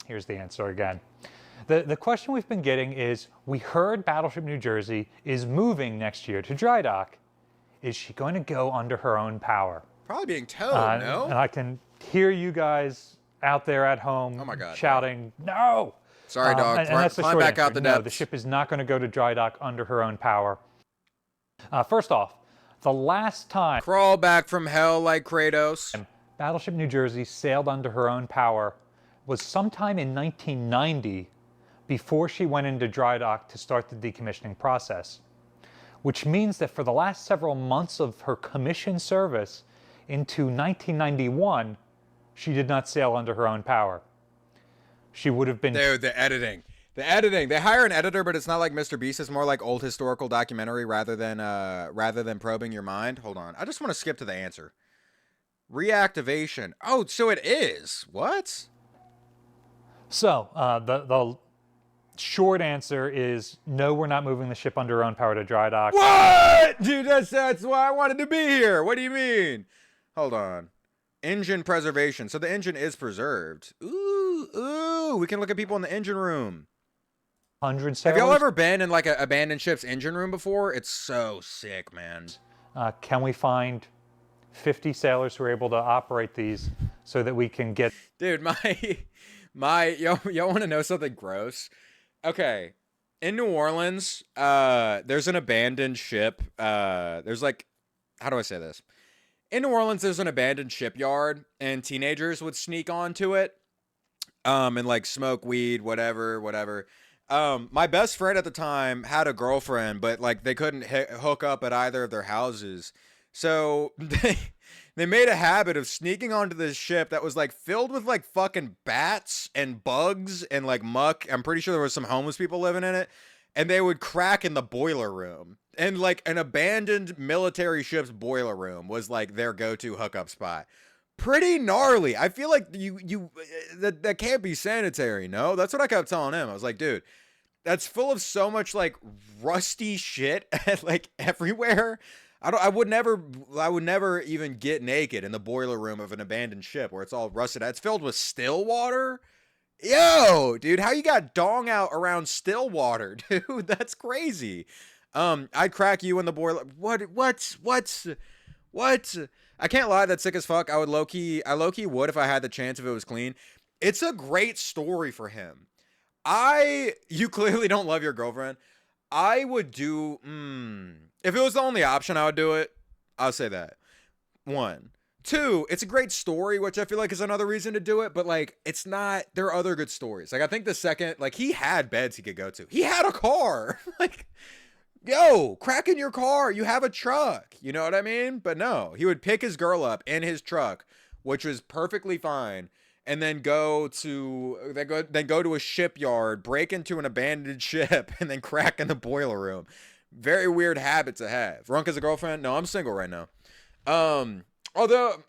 here's the answer again. The question we've been getting is, we heard Battleship New Jersey is moving next year to Dry Dock. Is she going to go under her own power? Probably being towed, no? And I can hear you guys out there at home shouting, no! Sorry, dog. And that's the short back answer. out the depths. No, the ship is not going to go to Dry Dock under her own power. First off, the last time... Crawl back from hell like Kratos. Battleship New Jersey sailed under her own power was sometime in 1990, before she went into Dry Dock to start the decommissioning process. Which means that for the last several months of her commission service into 1991, she did not sail under her own power. She would have been... Dude, the editing. They hire an editor, but it's not like Mr. Beast. It's more like old historical documentary rather than probing your mind. Hold on. I just want to skip to the answer. Reactivation. Oh, so it is. What? So, the short answer is no, we're not moving the ship under her own power to Dry Dock. What? Dude, that's why I wanted to be here. What do you mean? Hold on. Engine preservation. So the engine is preserved. Ooh, we can look at people in the engine room. 100 sailors. Have y'all ever been in like an abandoned ship's engine room before? It's so sick, man. Can we find 50 sailors who are able to operate these so that we can get... Dude, y'all want to know something gross? Okay, in New Orleans, there's an abandoned ship. There's like, how do I say this? in New Orleans, there's an abandoned shipyard, and teenagers would sneak onto it, and like smoke weed, whatever. My best friend at the time had a girlfriend, but like they couldn't hook up at either of their houses, so they made a habit of sneaking onto this ship that was like filled with like fucking bats and bugs and like muck. I'm pretty sure there was some homeless people living in it, and they would crack in the boiler room. And like an abandoned military ship's boiler room was like their go-to hookup spot. Pretty gnarly. I feel like that can't be sanitary. No, that's what I kept telling him. I was like, dude, that's full of so much like rusty shit like everywhere. I would never even get naked in the boiler room of an abandoned ship where it's all rusted out. It's filled with still water. Yo, dude, how you got dong out around still water, dude? That's crazy. I'd crack you in the boiler. What? I can't lie, that's sick as fuck. I low-key would if I had the chance, if it was clean. It's a great story for him. You clearly don't love your girlfriend. I would do, if it was the only option, I would do it. I'll say that. 1. 2, it's a great story, which I feel like is another reason to do it, but like, it's not, there are other good stories. Like, I think the second, like, he had beds he could go to. He had a car. Like, yo, crack in your car. You have a truck. You know what I mean? But no, he would pick his girl up in his truck, which was perfectly fine, and then go to a shipyard, break into an abandoned ship, and then crack in the boiler room. Very weird habit to have. Runk as a girlfriend? No, I'm single right now. Although,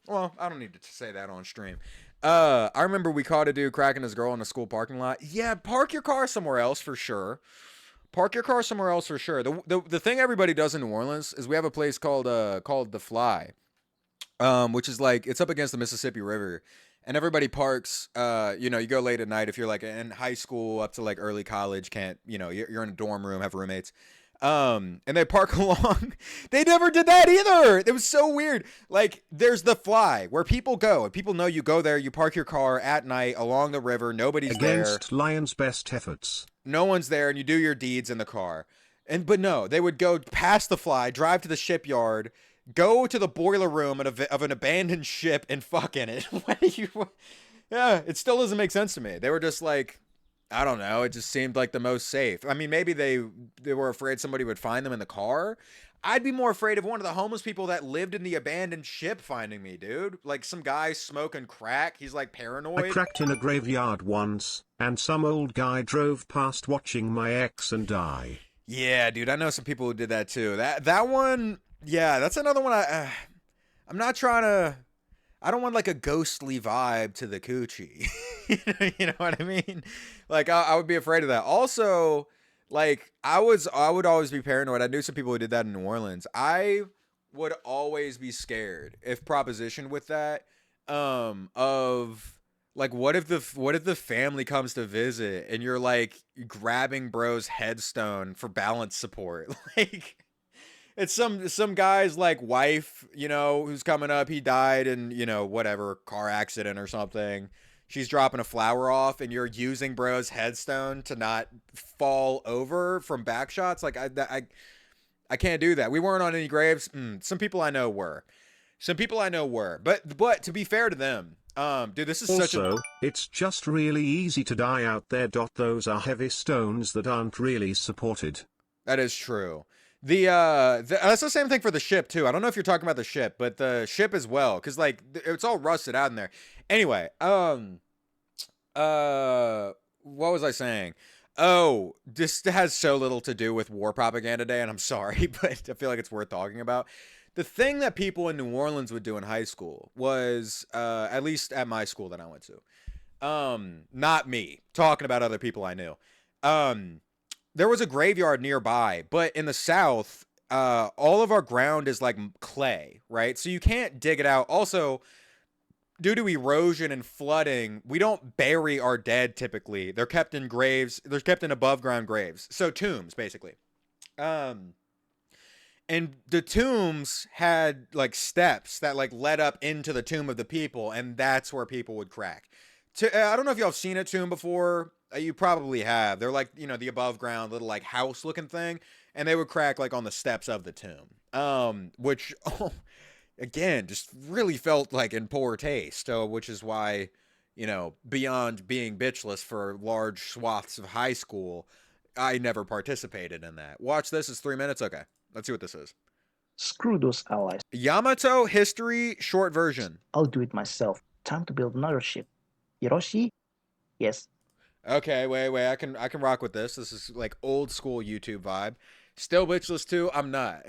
well, I don't need to say that on stream. I remember we caught a dude cracking his girl in a school parking lot. Yeah, park your car somewhere else for sure. Park your car somewhere else for sure. The thing everybody does in New Orleans is we have a place called The Fly, which is like, it's up against the Mississippi River, and everybody parks. You go late at night if you're like in high school up to like early college, can't, you're in a dorm room, have roommates. And they park along. They never did that either. It was so weird. Like, there's The Fly where people go, and people know you go there. You park your car at night along the river. Nobody's there. Against Lion's best efforts. No one's there, and you do your deeds in the car. But no, they would go past The Fly, drive to the shipyard, go to the boiler room of an abandoned ship, and fuck in it. Yeah, it still doesn't make sense to me. They were just like, I don't know. It just seemed like the most safe. I mean, maybe they were afraid somebody would find them in the car. I'd be more afraid of one of the homeless people that lived in the abandoned ship finding me, dude. Like some guy smoking crack. He's like paranoid. I cracked in a graveyard once, and some old guy drove past watching my ex and I. Yeah, dude. I know some people who did that too. That one, yeah, that's another one. I'm not trying to. I don't want like a ghostly vibe to the coochie. You know what I mean? Like I would be afraid of that. Also, like I would always be paranoid. I knew some people who did that in New Orleans. I would always be scared if propositioned with that. Of like, what if the family comes to visit and you're like grabbing bro's headstone for balance support? Like, it's some guy's like wife, who's coming up. He died in, whatever, car accident or something. She's dropping a flower off and you're using bro's headstone to not fall over from back shots. Like I can't do that. We weren't on any graves. Some people I know were. But to be fair to them, dude, this is also, it's just really easy to die out there. Those are heavy stones that aren't really supported. That is true. That's the same thing for the ship too. I don't know if you're talking about the ship, but the ship as well, because like it's all rusted out in there. Anyway, what was I saying? Oh, this has so little to do with war propaganda day, and I'm sorry, but I feel like it's worth talking about. The thing that people in New Orleans would do in high school was, at least at my school that I went to, not me, talking about other people I knew. There was a graveyard nearby, but in the South, all of our ground is like clay, right? So you can't dig it out. Also, due to erosion and flooding, we don't bury our dead typically. They're kept in graves. They're kept in above ground graves. So tombs, basically. And the tombs had like steps that like led up into the tomb of the people, and that's where people would crack. I don't know if y'all have seen a tomb before. You probably have. They're like, the above ground little like house looking thing, and they would crack like on the steps of the tomb. Which again, just really felt like in poor taste, which is why, beyond being bitchless for large swaths of high school, I never participated in that. Watch this. It's 3 minutes. Okay, let's see what this is. Screw those allies. Yamato history short version. I'll do it myself. Time to build another ship. Hiroshi? Yes. Okay, wait. I can rock with this. This is like old school YouTube vibe. Still bitchless too. I'm not.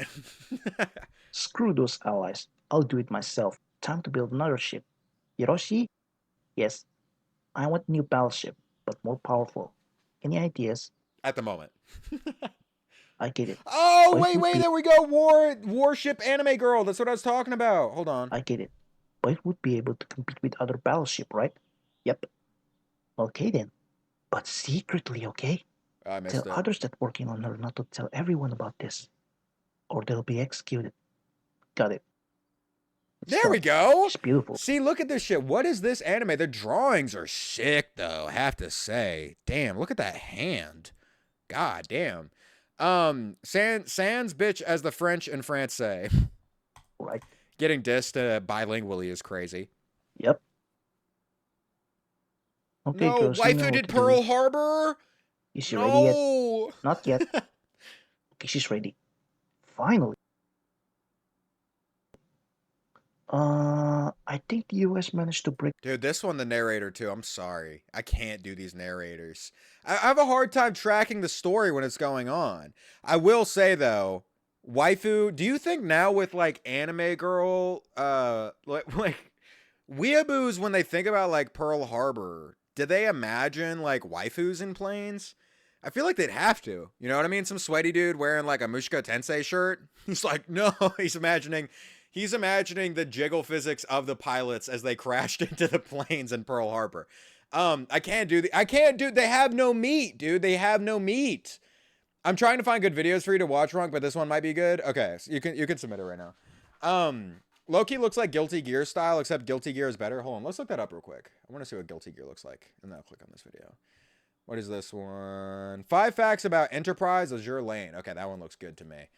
Screw those allies. I'll do it myself. Time to build another ship. Hiroshi? Yes. I want new battleship, but more powerful. Any ideas? At the moment. I get it. Oh, wait, there we go. Warship anime girl. That's what I was talking about. Hold on. I get it. But it would be able to compete with other battleship, right? Yep. Okay then. But secretly, okay? I missed Tell it. others that working on her not to tell everyone about this. Or they'll be executed. Got it. There we go. It's beautiful. See, look at this shit. What is this anime? The drawings are sick, though, have to say. Damn, look at that hand. God damn. Sans bitch, as the French in France say. Right. Getting dissed bilingually is crazy. Yep. Okay, no, girls, you know waifu what did to Pearl do. Harbor? Is she ready yet? Not yet. Okay, she's ready. Finally. I think the US managed to break. Dude, this one, the narrator, too. I'm sorry. I can't do these narrators. I have a hard time tracking the story when it's going on. I will say, though, waifu, do you think now with, like, anime girl, like weeaboos, when they think about, like, Pearl Harbor, do they imagine, like, waifus in planes? I feel like they'd have to. You know what I mean? Some sweaty dude wearing, like, a Mushika Tensei shirt. He's like, no, he's imagining the jiggle physics of the pilots as they crashed into the planes in Pearl Harbor. They have no meat, dude. They have no meat. I'm trying to find good videos for you to watch, Runk, but this one might be good. Okay, so you can submit it right now. Loki looks like Guilty Gear style, except Guilty Gear is better. Hold on, let's look that up real quick. I want to see what Guilty Gear looks like, and then I'll click on this video. What is this one? 5 facts about Enterprise Azure Lane. Okay, that one looks good to me.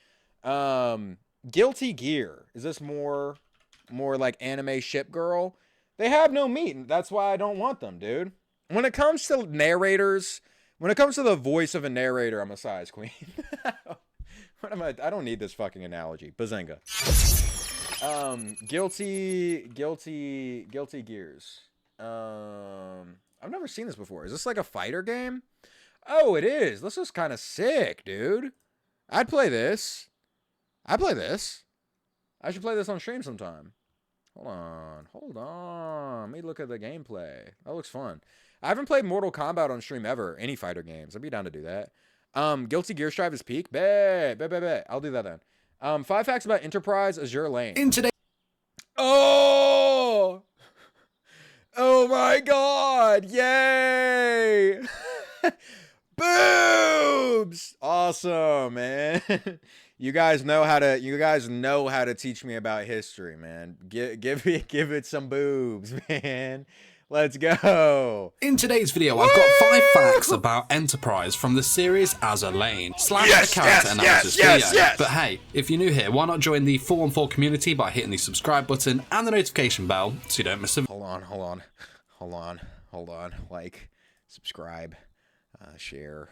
Guilty Gear. Is this more like anime ship girl? They have no meat, and that's why I don't want them, dude. When it comes to narrators, when it comes to the voice of a narrator, I'm a size queen. What am I don't need this fucking analogy. Bazinga. Guilty Gears. I've never seen this before. Is this like a fighter game? Oh, it is. This is kind of sick, dude. I'd play this. I should play this on stream sometime. Hold on. Let me look at the gameplay. That looks fun. I haven't played Mortal Kombat on stream ever. Any fighter games. I'd be down to do that. Guilty Gear Strive is peak. Bet. I'll do that then. 5 facts about Enterprise Azure Lane. In today. Oh my god. Yay. Boobs. Awesome, man. You guys know how to teach me about history, man. Give it some boobs, man. Let's go. In today's video, I've got 5 facts about Enterprise from the series Azure Lane / character analysis video. But hey, if you're new here, why not join the 414 community by hitting the subscribe button and the notification bell so you don't miss a Hold on. Like, subscribe, share,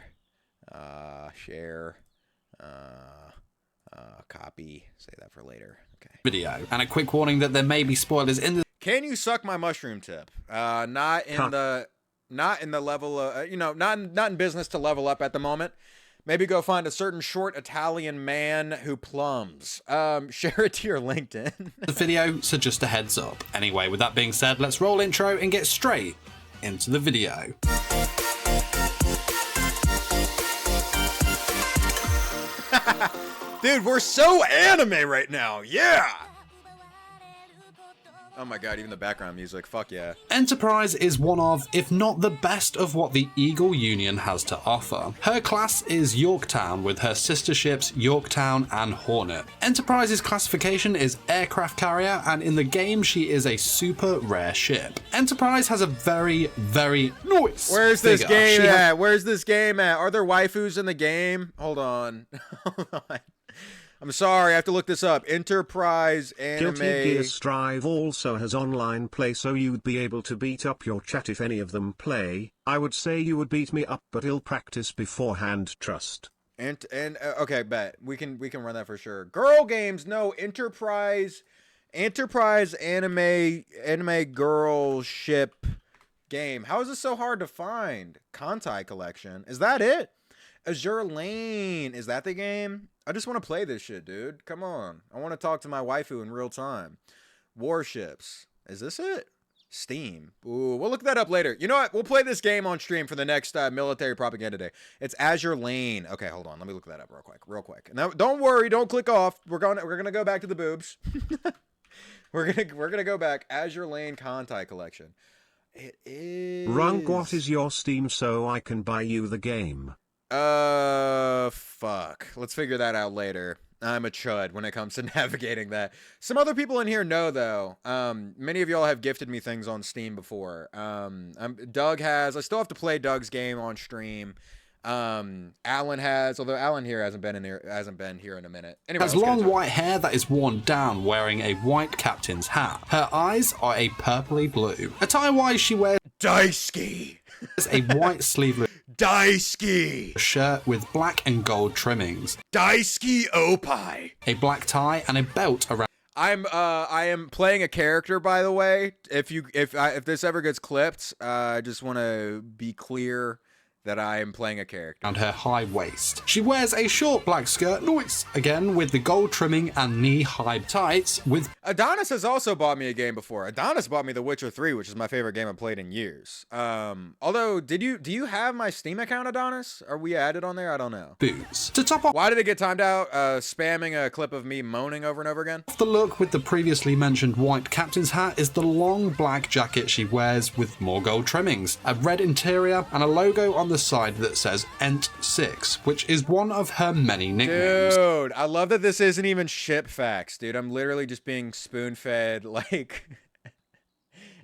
copy. Say that for later. Okay. video. And a quick warning that there may be spoilers in the Can you suck my mushroom tip? Not in the level of, not in business to level up at the moment. Maybe go find a certain short Italian man who plums. Share it to your LinkedIn. the video, so just a heads up. Anyway, with that being said, let's roll intro and get straight into the video. Dude, we're so anime right now. Yeah. Oh my god, even the background music. Fuck yeah. Enterprise is one of, if not the best of what the Eagle Union has to offer. Her class is Yorktown, with her sister ships Yorktown and Hornet. Enterprise's classification is aircraft carrier, and in the game she is a super rare ship. Enterprise has a very, very nice Where's this figure. game at? Where's this game at? Are there waifus in the game? Hold on. Hold on. I'm sorry, I have to look this up. Enterprise Anime. Guilty Gear Strive also has online play, so you'd be able to beat up your chat if any of them play. I would say you would beat me up, but ill practice beforehand, trust. Okay, bet. We can run that for sure. Girl games, no. Enterprise anime girl ship game. How is this so hard to find? Kantai Collection. Is that it? Azure Lane. Is that the game? I just want to play this shit, dude. Come on. I want to talk to my waifu in real time. Warships. Is this it? Steam. Ooh, we'll look that up later. You know what? We'll play this game on stream for the next military propaganda day. It's Azure Lane. Okay, hold on. Let me look that up real quick. Now, don't worry. Don't click off. We're gonna go back to the boobs. we're gonna go back. Azure Lane Kantai Collection. It is. Rank, what is your Steam so I can buy you the game? Fuck. Let's figure that out later. I'm a chud when it comes to navigating that. Some other people in here know, though. Many of y'all have gifted me things on Steam before. Doug has. I still have to play Doug's game on stream. Alan has, although Alan here hasn't been here in a minute. Anyway, has long white hair that is worn down, wearing a white captain's hat. Her eyes are a purpley blue. Attire-wise, she wears Daisuke. A white sleeveless Daisuke shirt with black and gold trimmings. Daisuke Opai. A black tie and a belt around. I am playing a character, by the way. If this ever gets clipped, I just want to be clear that I am playing a character. Around her high waist. She wears a short black skirt, again with the gold trimming and knee-high tights with... Adonis has also bought me a game before. Adonis bought me The Witcher 3, which is my favorite game I've played in years. Although, do you have my Steam account, Adonis? Are we added on there? I don't know. Boots. To top off... Why did it get timed out? Spamming a clip of me moaning over and over again? The look with the previously mentioned white captain's hat is the long black jacket she wears with more gold trimmings, a red interior, and a logo on the side that says ENT6, which is one of her many nicknames. Dude, I love that this isn't even ship facts, dude. I'm literally just being spoon-fed, like,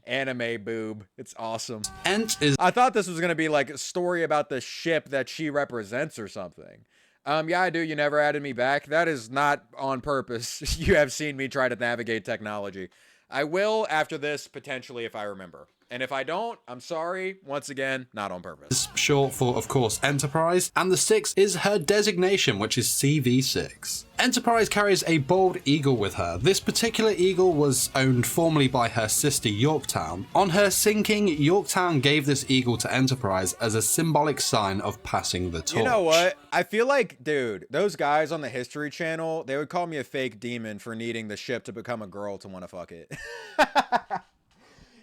anime boob. It's awesome. ENT is... I thought this was going to be, like, a story about the ship that she represents or something. Yeah, I do. You never added me back. That is not on purpose. You have seen me try to navigate technology. I will after this, potentially, if I remember. And if I don't, I'm sorry. Once again, not on purpose. Short for, of course, Enterprise. And the 6 is her designation, which is CV6. Enterprise carries a bald eagle with her. This particular eagle was owned formerly by her sister Yorktown. On her sinking, Yorktown gave this eagle to Enterprise as a symbolic sign of passing the torch. You know what? I feel like, dude, those guys on the History Channel, they would call me a fake demon for needing the ship to become a girl to want to fuck it.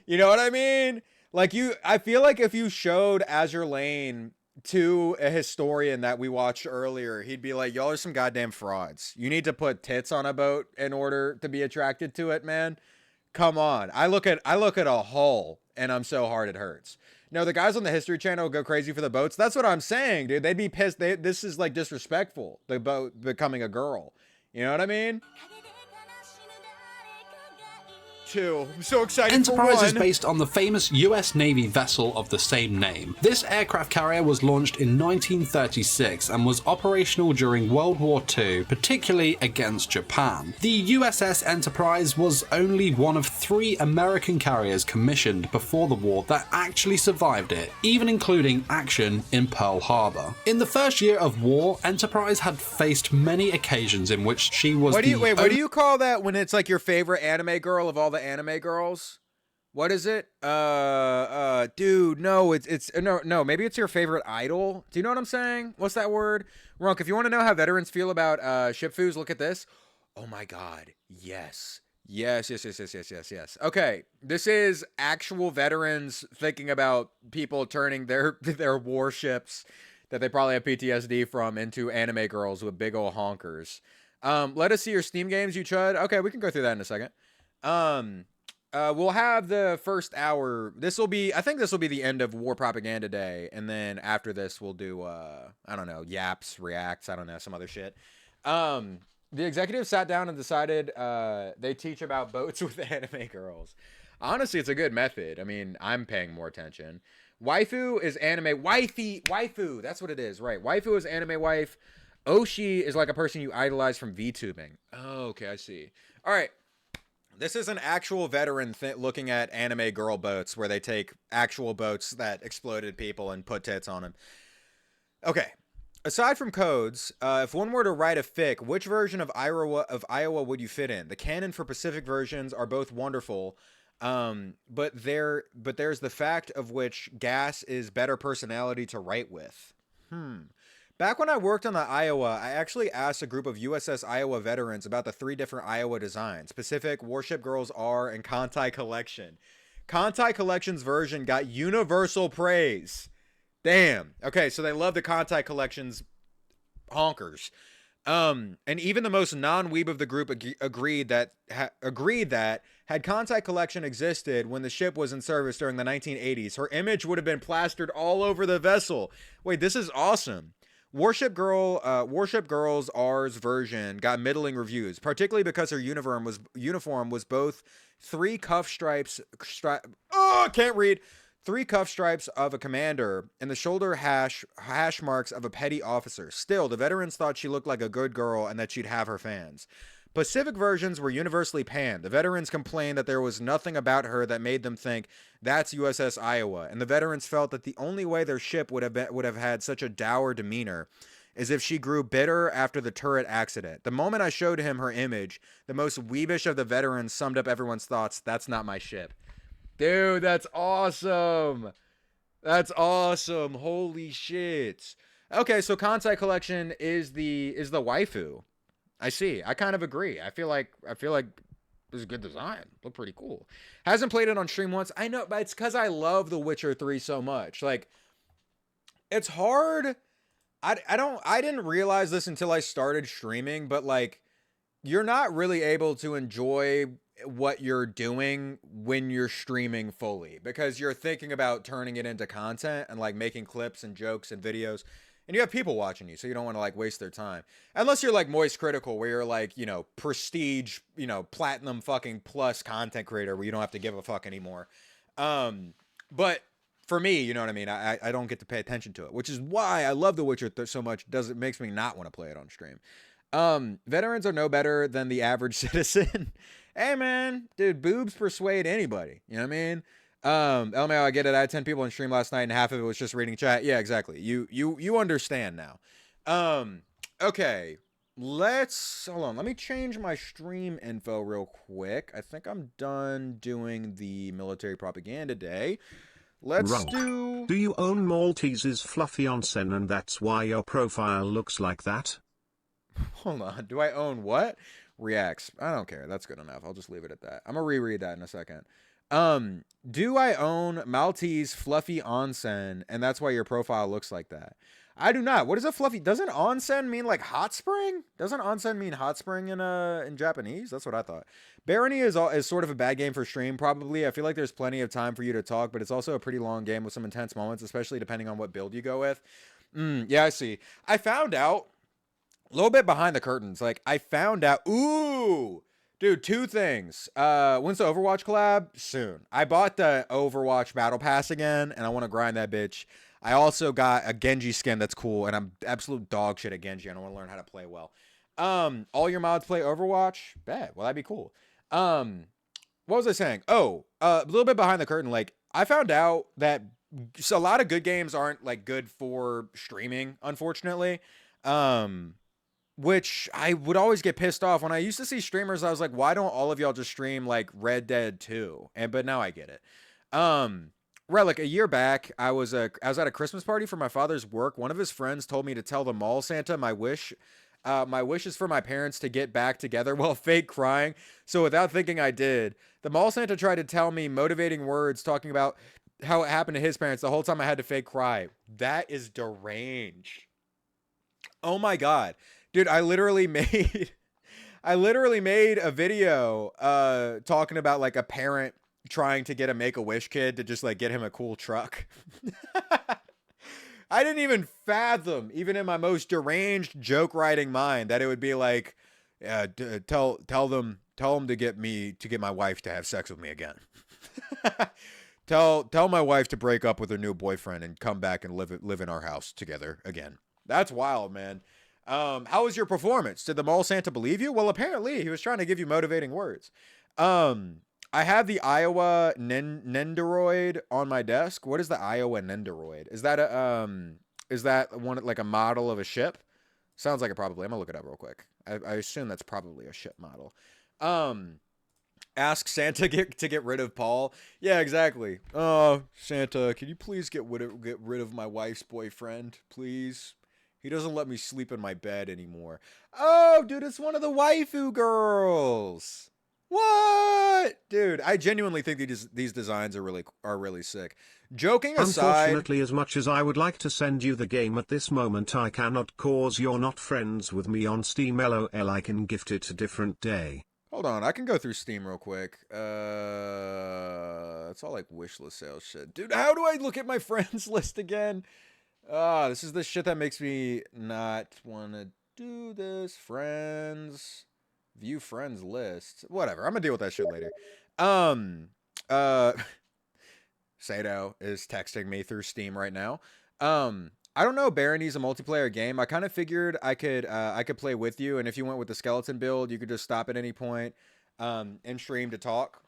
You know what I mean? Like, I feel like if you showed Azure Lane to a historian that we watched earlier, he'd be like, y'all are some goddamn frauds. You need to put tits on a boat in order to be attracted to it, man. Come on. I look at a hull and I'm so hard it hurts. No, the guys on the History Channel go crazy for the boats. That's what I'm saying, dude. They'd be pissed. This is like disrespectful, the boat becoming a girl. You know what I mean? I'm so excited. Enterprise is based on the famous US Navy vessel of the same name. This aircraft carrier was launched in 1936 and was operational during World War II, particularly against Japan. The USS Enterprise was only one of 3 American carriers commissioned before the war that actually survived it, even including action in Pearl Harbor. In the first year of war, Enterprise had faced many occasions in which she was what do you call that when it's like your favorite anime girl of all the anime girls? What is it? Dude, no, it's no, maybe it's your favorite idol. Do you know what I'm saying? What's that word? Runk, if you want to know how veterans feel about shipfoos, look at this. Oh my god. Yes. Yes. Okay, this is actual veterans thinking about people turning their warships that they probably have PTSD from into anime girls with big old honkers. Let us see your Steam games, you chud. Okay, we can go through that in a second. We'll have the first hour. I think this will be the end of War Propaganda Day. And then after this, we'll do, I don't know, yaps, reacts, I don't know, some other shit. The executive sat down and decided, they teach about boats with anime girls. Honestly, it's a good method. I mean, I'm paying more attention. Waifu is anime waifu. That's what it is, right? Waifu is anime wife. Oshi is like a person you idolize from VTubing. Oh, okay, I see. All right. This is an actual veteran looking at anime girl boats where they take actual boats that exploded people and put tits on them. Okay. Aside from codes, if one were to write a fic, which version of Iowa would you fit in? The canon for Pacific versions are both wonderful, but there's the fact of which Gas is better personality to write with. Back when I worked on the Iowa, I actually asked a group of USS Iowa veterans about the 3 different Iowa designs: Pacific, Warship Girls R, and Kantai Collection. Kantai Collection's version got universal praise. Damn. Okay, so they love the Kantai Collection's honkers. And even the most non-weeb of the group agreed that had Kantai Collection existed when the ship was in service during the 1980s, her image would have been plastered all over the vessel. Wait, this is awesome. Warship Girls R's version got middling reviews, particularly because her uniform was both 3 cuff stripes. Can't read. 3 cuff stripes of a commander and the shoulder hash marks of a petty officer. Still, the veterans thought she looked like a good girl and that she'd have her fans. Pacific versions were universally panned. The veterans complained that there was nothing about her that made them think that's USS Iowa, and the veterans felt that the only way their ship would have had such a dour demeanor is if she grew bitter after the turret accident. The moment I showed him her image, the most weebish of the veterans summed up everyone's thoughts: "That's not my ship." Dude, that's awesome. That's awesome. Holy shit. Okay, so Kansai Collection is the waifu. I see. I kind of agree. I feel like this is a good design. Look pretty cool. Hasn't played it on stream once. I know, but it's because I love The Witcher 3 so much. Like, it's hard. I didn't realize this until I started streaming, but like, you're not really able to enjoy what you're doing when you're streaming fully, because you're thinking about turning it into content and like making clips and jokes and videos, and you have people watching you, so you don't want to like waste their time, unless you're like Moist Critical, where you're like, you know, prestige, you know, platinum fucking plus content creator where you don't have to give a fuck anymore. But for me, you know what I mean, I don't get to pay attention to it, which is why I love The Witcher so much. It makes me not want to play it on stream. Veterans are no better than the average citizen. Hey man, dude, boobs persuade anybody. You know what I mean? LMAO, I get it. I had 10 people on stream last night and half of it was just reading chat. Yeah, exactly. You understand now. Okay. Hold on. Let me change my stream info real quick. I think I'm done doing the military propaganda day. Let's do you own Maltese's fluffy onsen and that's why your profile looks like that? Hold on. Do I own what? Reacts. I don't care. That's good enough. I'll just leave it at that. I'm gonna reread that in a second. Do I own Maltese fluffy onsen and that's why your profile looks like that? I do not. What is a fluffy? Doesn't onsen mean like hot spring? Doesn't onsen mean hot spring in Japanese? That's what I thought. Barony is sort of a bad game for stream, probably. I feel like there's plenty of time for you to talk, but it's also a pretty long game with some intense moments, especially depending on what build you go with. Yeah, I see. I found out a little bit behind the curtains. Like, I found out. Ooh, dude, 2 things. When's the Overwatch collab? Soon. I bought the Overwatch Battle Pass again, and I want to grind that bitch. I also got a Genji skin that's cool, and I'm absolute dog shit at Genji. I don't want to learn how to play well. All your mods play Overwatch? Bet. Well, that'd be cool. What was I saying? Oh, a little bit behind the curtain. Like, I found out that a lot of good games aren't like good for streaming, unfortunately. Which I would always get pissed off when I used to see streamers. I was like, why don't all of y'all just stream like Red Dead 2? But now I get it. Relic, a year back, I was at a Christmas party for my father's work. One of his friends told me to tell the mall Santa my wish. My wish is for my parents to get back together while fake crying. So without thinking, I did. The mall Santa tried to tell me motivating words talking about how it happened to his parents. The whole time I had to fake cry. That is deranged. Oh my God. Dude, I literally made a video talking about like a parent trying to get a Make-A-Wish kid to just like get him a cool truck. I didn't even fathom, even in my most deranged joke writing mind, that it would be like, tell them to get my wife to have sex with me again. Tell my wife to break up with her new boyfriend and come back and live in our house together again. That's wild, man. How was your performance? Did the mall Santa believe you? Well, apparently he was trying to give you motivating words. I have the Iowa Nendoroid on my desk. What is the Iowa Nendoroid? Is that one like a model of a ship? Sounds like it probably. I'm gonna look it up real quick. I assume that's probably a ship model. Ask Santa to get rid of Paul. Yeah, exactly. Oh, Santa, can you please get rid of my wife's boyfriend, please? He doesn't let me sleep in my bed anymore. Oh, dude, it's one of the waifu girls. What? Dude, I genuinely think these designs are really sick. Joking aside, unfortunately, as much as I would like to send you the game at this moment, I cannot, cause you're not friends with me on Steam. LOL, I can gift it a different day. Hold on, I can go through Steam real quick. It's all like wishlist sales shit. Dude, how do I look at my friends list again? This is the shit that makes me not want to do this. Friends. View friends list. Whatever. I'm gonna deal with that shit later. Sato is texting me through Steam right now. I don't know, Barony's a multiplayer game. I kind of figured I could play with you, and if you went with the skeleton build, you could just stop at any point and stream to talk.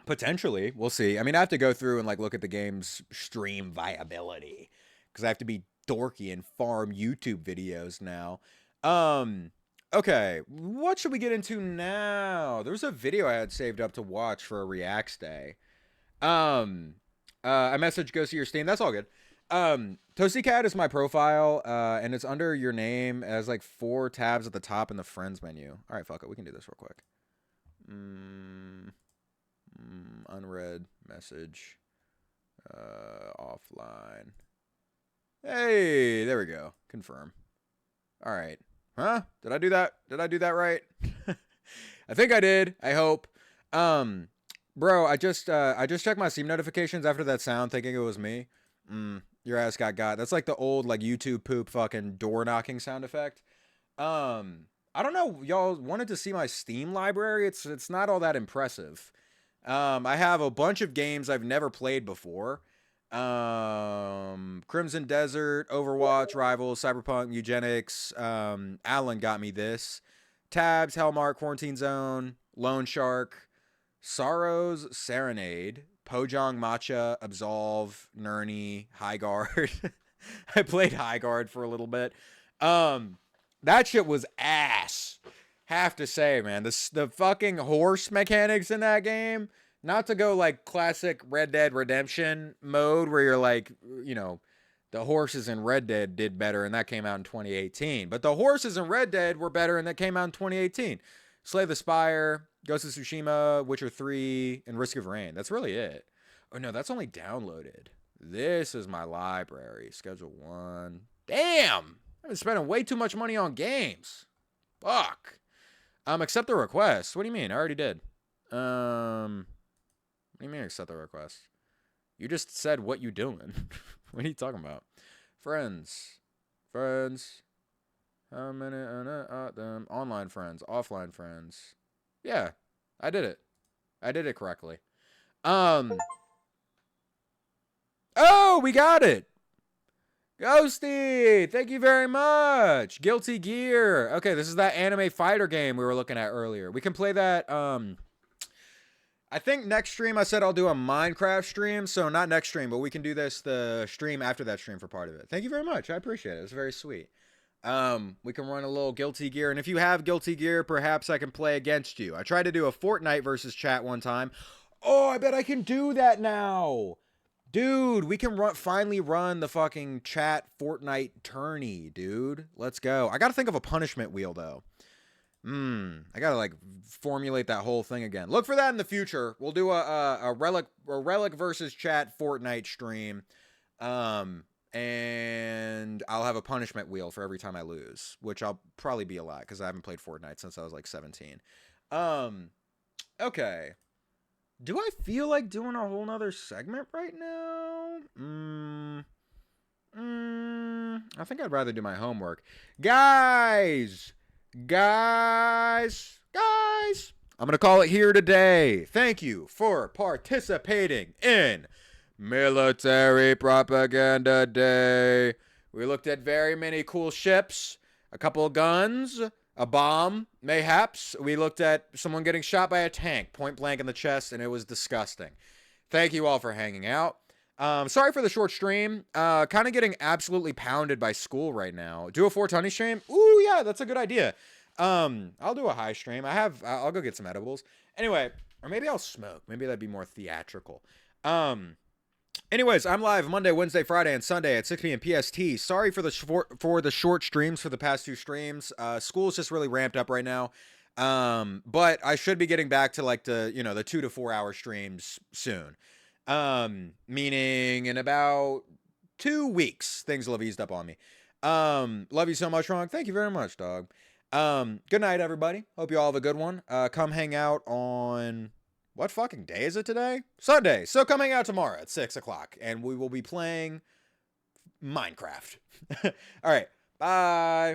Potentially, we'll see. I mean, I have to go through and like look at the game's stream viability because I have to be dorky and farm YouTube videos now. Okay, what should we get into now? There's a video I had saved up to watch for a Reacts Day. A message goes to your Steam. That's all good. Toasty is my profile, and it's under your name as like 4 tabs at the top in the friends menu. All right, fuck it. We can do this real quick. Unread message. Offline. Hey, there we go. Confirm. All right. Huh? Did I do that? Did I do that right? I think I did. I hope. Bro, I just checked my Steam notifications after that sound, thinking it was me. Your ass got. That's like the old like YouTube poop fucking door knocking sound effect. I don't know. Y'all wanted to see my Steam library? It's not all that impressive. I have a bunch of games I've never played before. Crimson Desert, Overwatch, Rivals, Cyberpunk, Eugenics. Alan got me this. Tabs, Hellmark, Quarantine Zone, Lone Shark, Sorrows, Serenade, Pojong Matcha, Absolve, Nurny, Highguard. I played Highguard for a little bit. That shit was ass. Have to say, man, the fucking horse mechanics in that game. Not to go like classic Red Dead Redemption mode where you're like, you know, the horses in Red Dead did better and that came out in 2018. But the horses in Red Dead were better and that came out in 2018. Slay the Spire, Ghost of Tsushima, Witcher 3, and Risk of Rain. That's really it. Oh no, that's only downloaded. This is my library. Schedule 1. Damn! I've been spending way too much money on games. Fuck. Accept the request. What do you mean? I already did. What do you mean accept the request? You just said what you doing. What are you talking about? Friends. How many them? Online friends, offline friends. Yeah, I did it. I did it correctly. Oh, we got it. Ghosty, thank you very much. Guilty Gear. Okay, this is that anime fighter game we were looking at earlier. We can play that. I think next stream I said I'll do a Minecraft stream, so not next stream, but we can do the stream after that stream for part of it. Thank you very much. I appreciate it. It's very sweet. We can run a little Guilty Gear, and if you have Guilty Gear, perhaps I can play against you. I tried to do a Fortnite versus chat one time. Oh, I bet I can do that now. Dude, we can finally run the fucking chat Fortnite tourney, dude. Let's go. I gotta think of a punishment wheel, though. I gotta like formulate that whole thing again. Look for that in the future. We'll do a relic versus chat Fortnite stream, and I'll have a punishment wheel for every time I lose, which I'll probably be a lot because I haven't played Fortnite since I was like 17. Okay. Do I feel like doing a whole nother segment right now? I think I'd rather do my homework, guys. I'm gonna call it here today. Thank you for participating in Military Propaganda Day. We looked at very many cool ships. a couple of guns, a bomb, mayhaps. We looked at someone getting shot by a tank, point blank in the chest, and it was disgusting. Thank you all for hanging out. Sorry for the short stream. Kind of getting absolutely pounded by school right now. Do a 420 stream? Ooh, yeah, that's a good idea. I'll do a high stream. I'll go get some edibles. Anyway, or maybe I'll smoke. Maybe that'd be more theatrical. Anyways, I'm live Monday, Wednesday, Friday, and Sunday at 6 p.m. PST. Sorry for the short streams for the past 2 streams. School's just really ramped up right now. But I should be getting back to like the 2 to 4 hour streams soon. Meaning in about 2 weeks, things will have eased up on me. Love you so much, Ron. Thank you very much, dog. Good night, everybody. Hope you all have a good one. Come hang out on, what fucking day is it today? Sunday. So come hang out tomorrow at 6 o'clock, and we will be playing Minecraft. All right. Bye.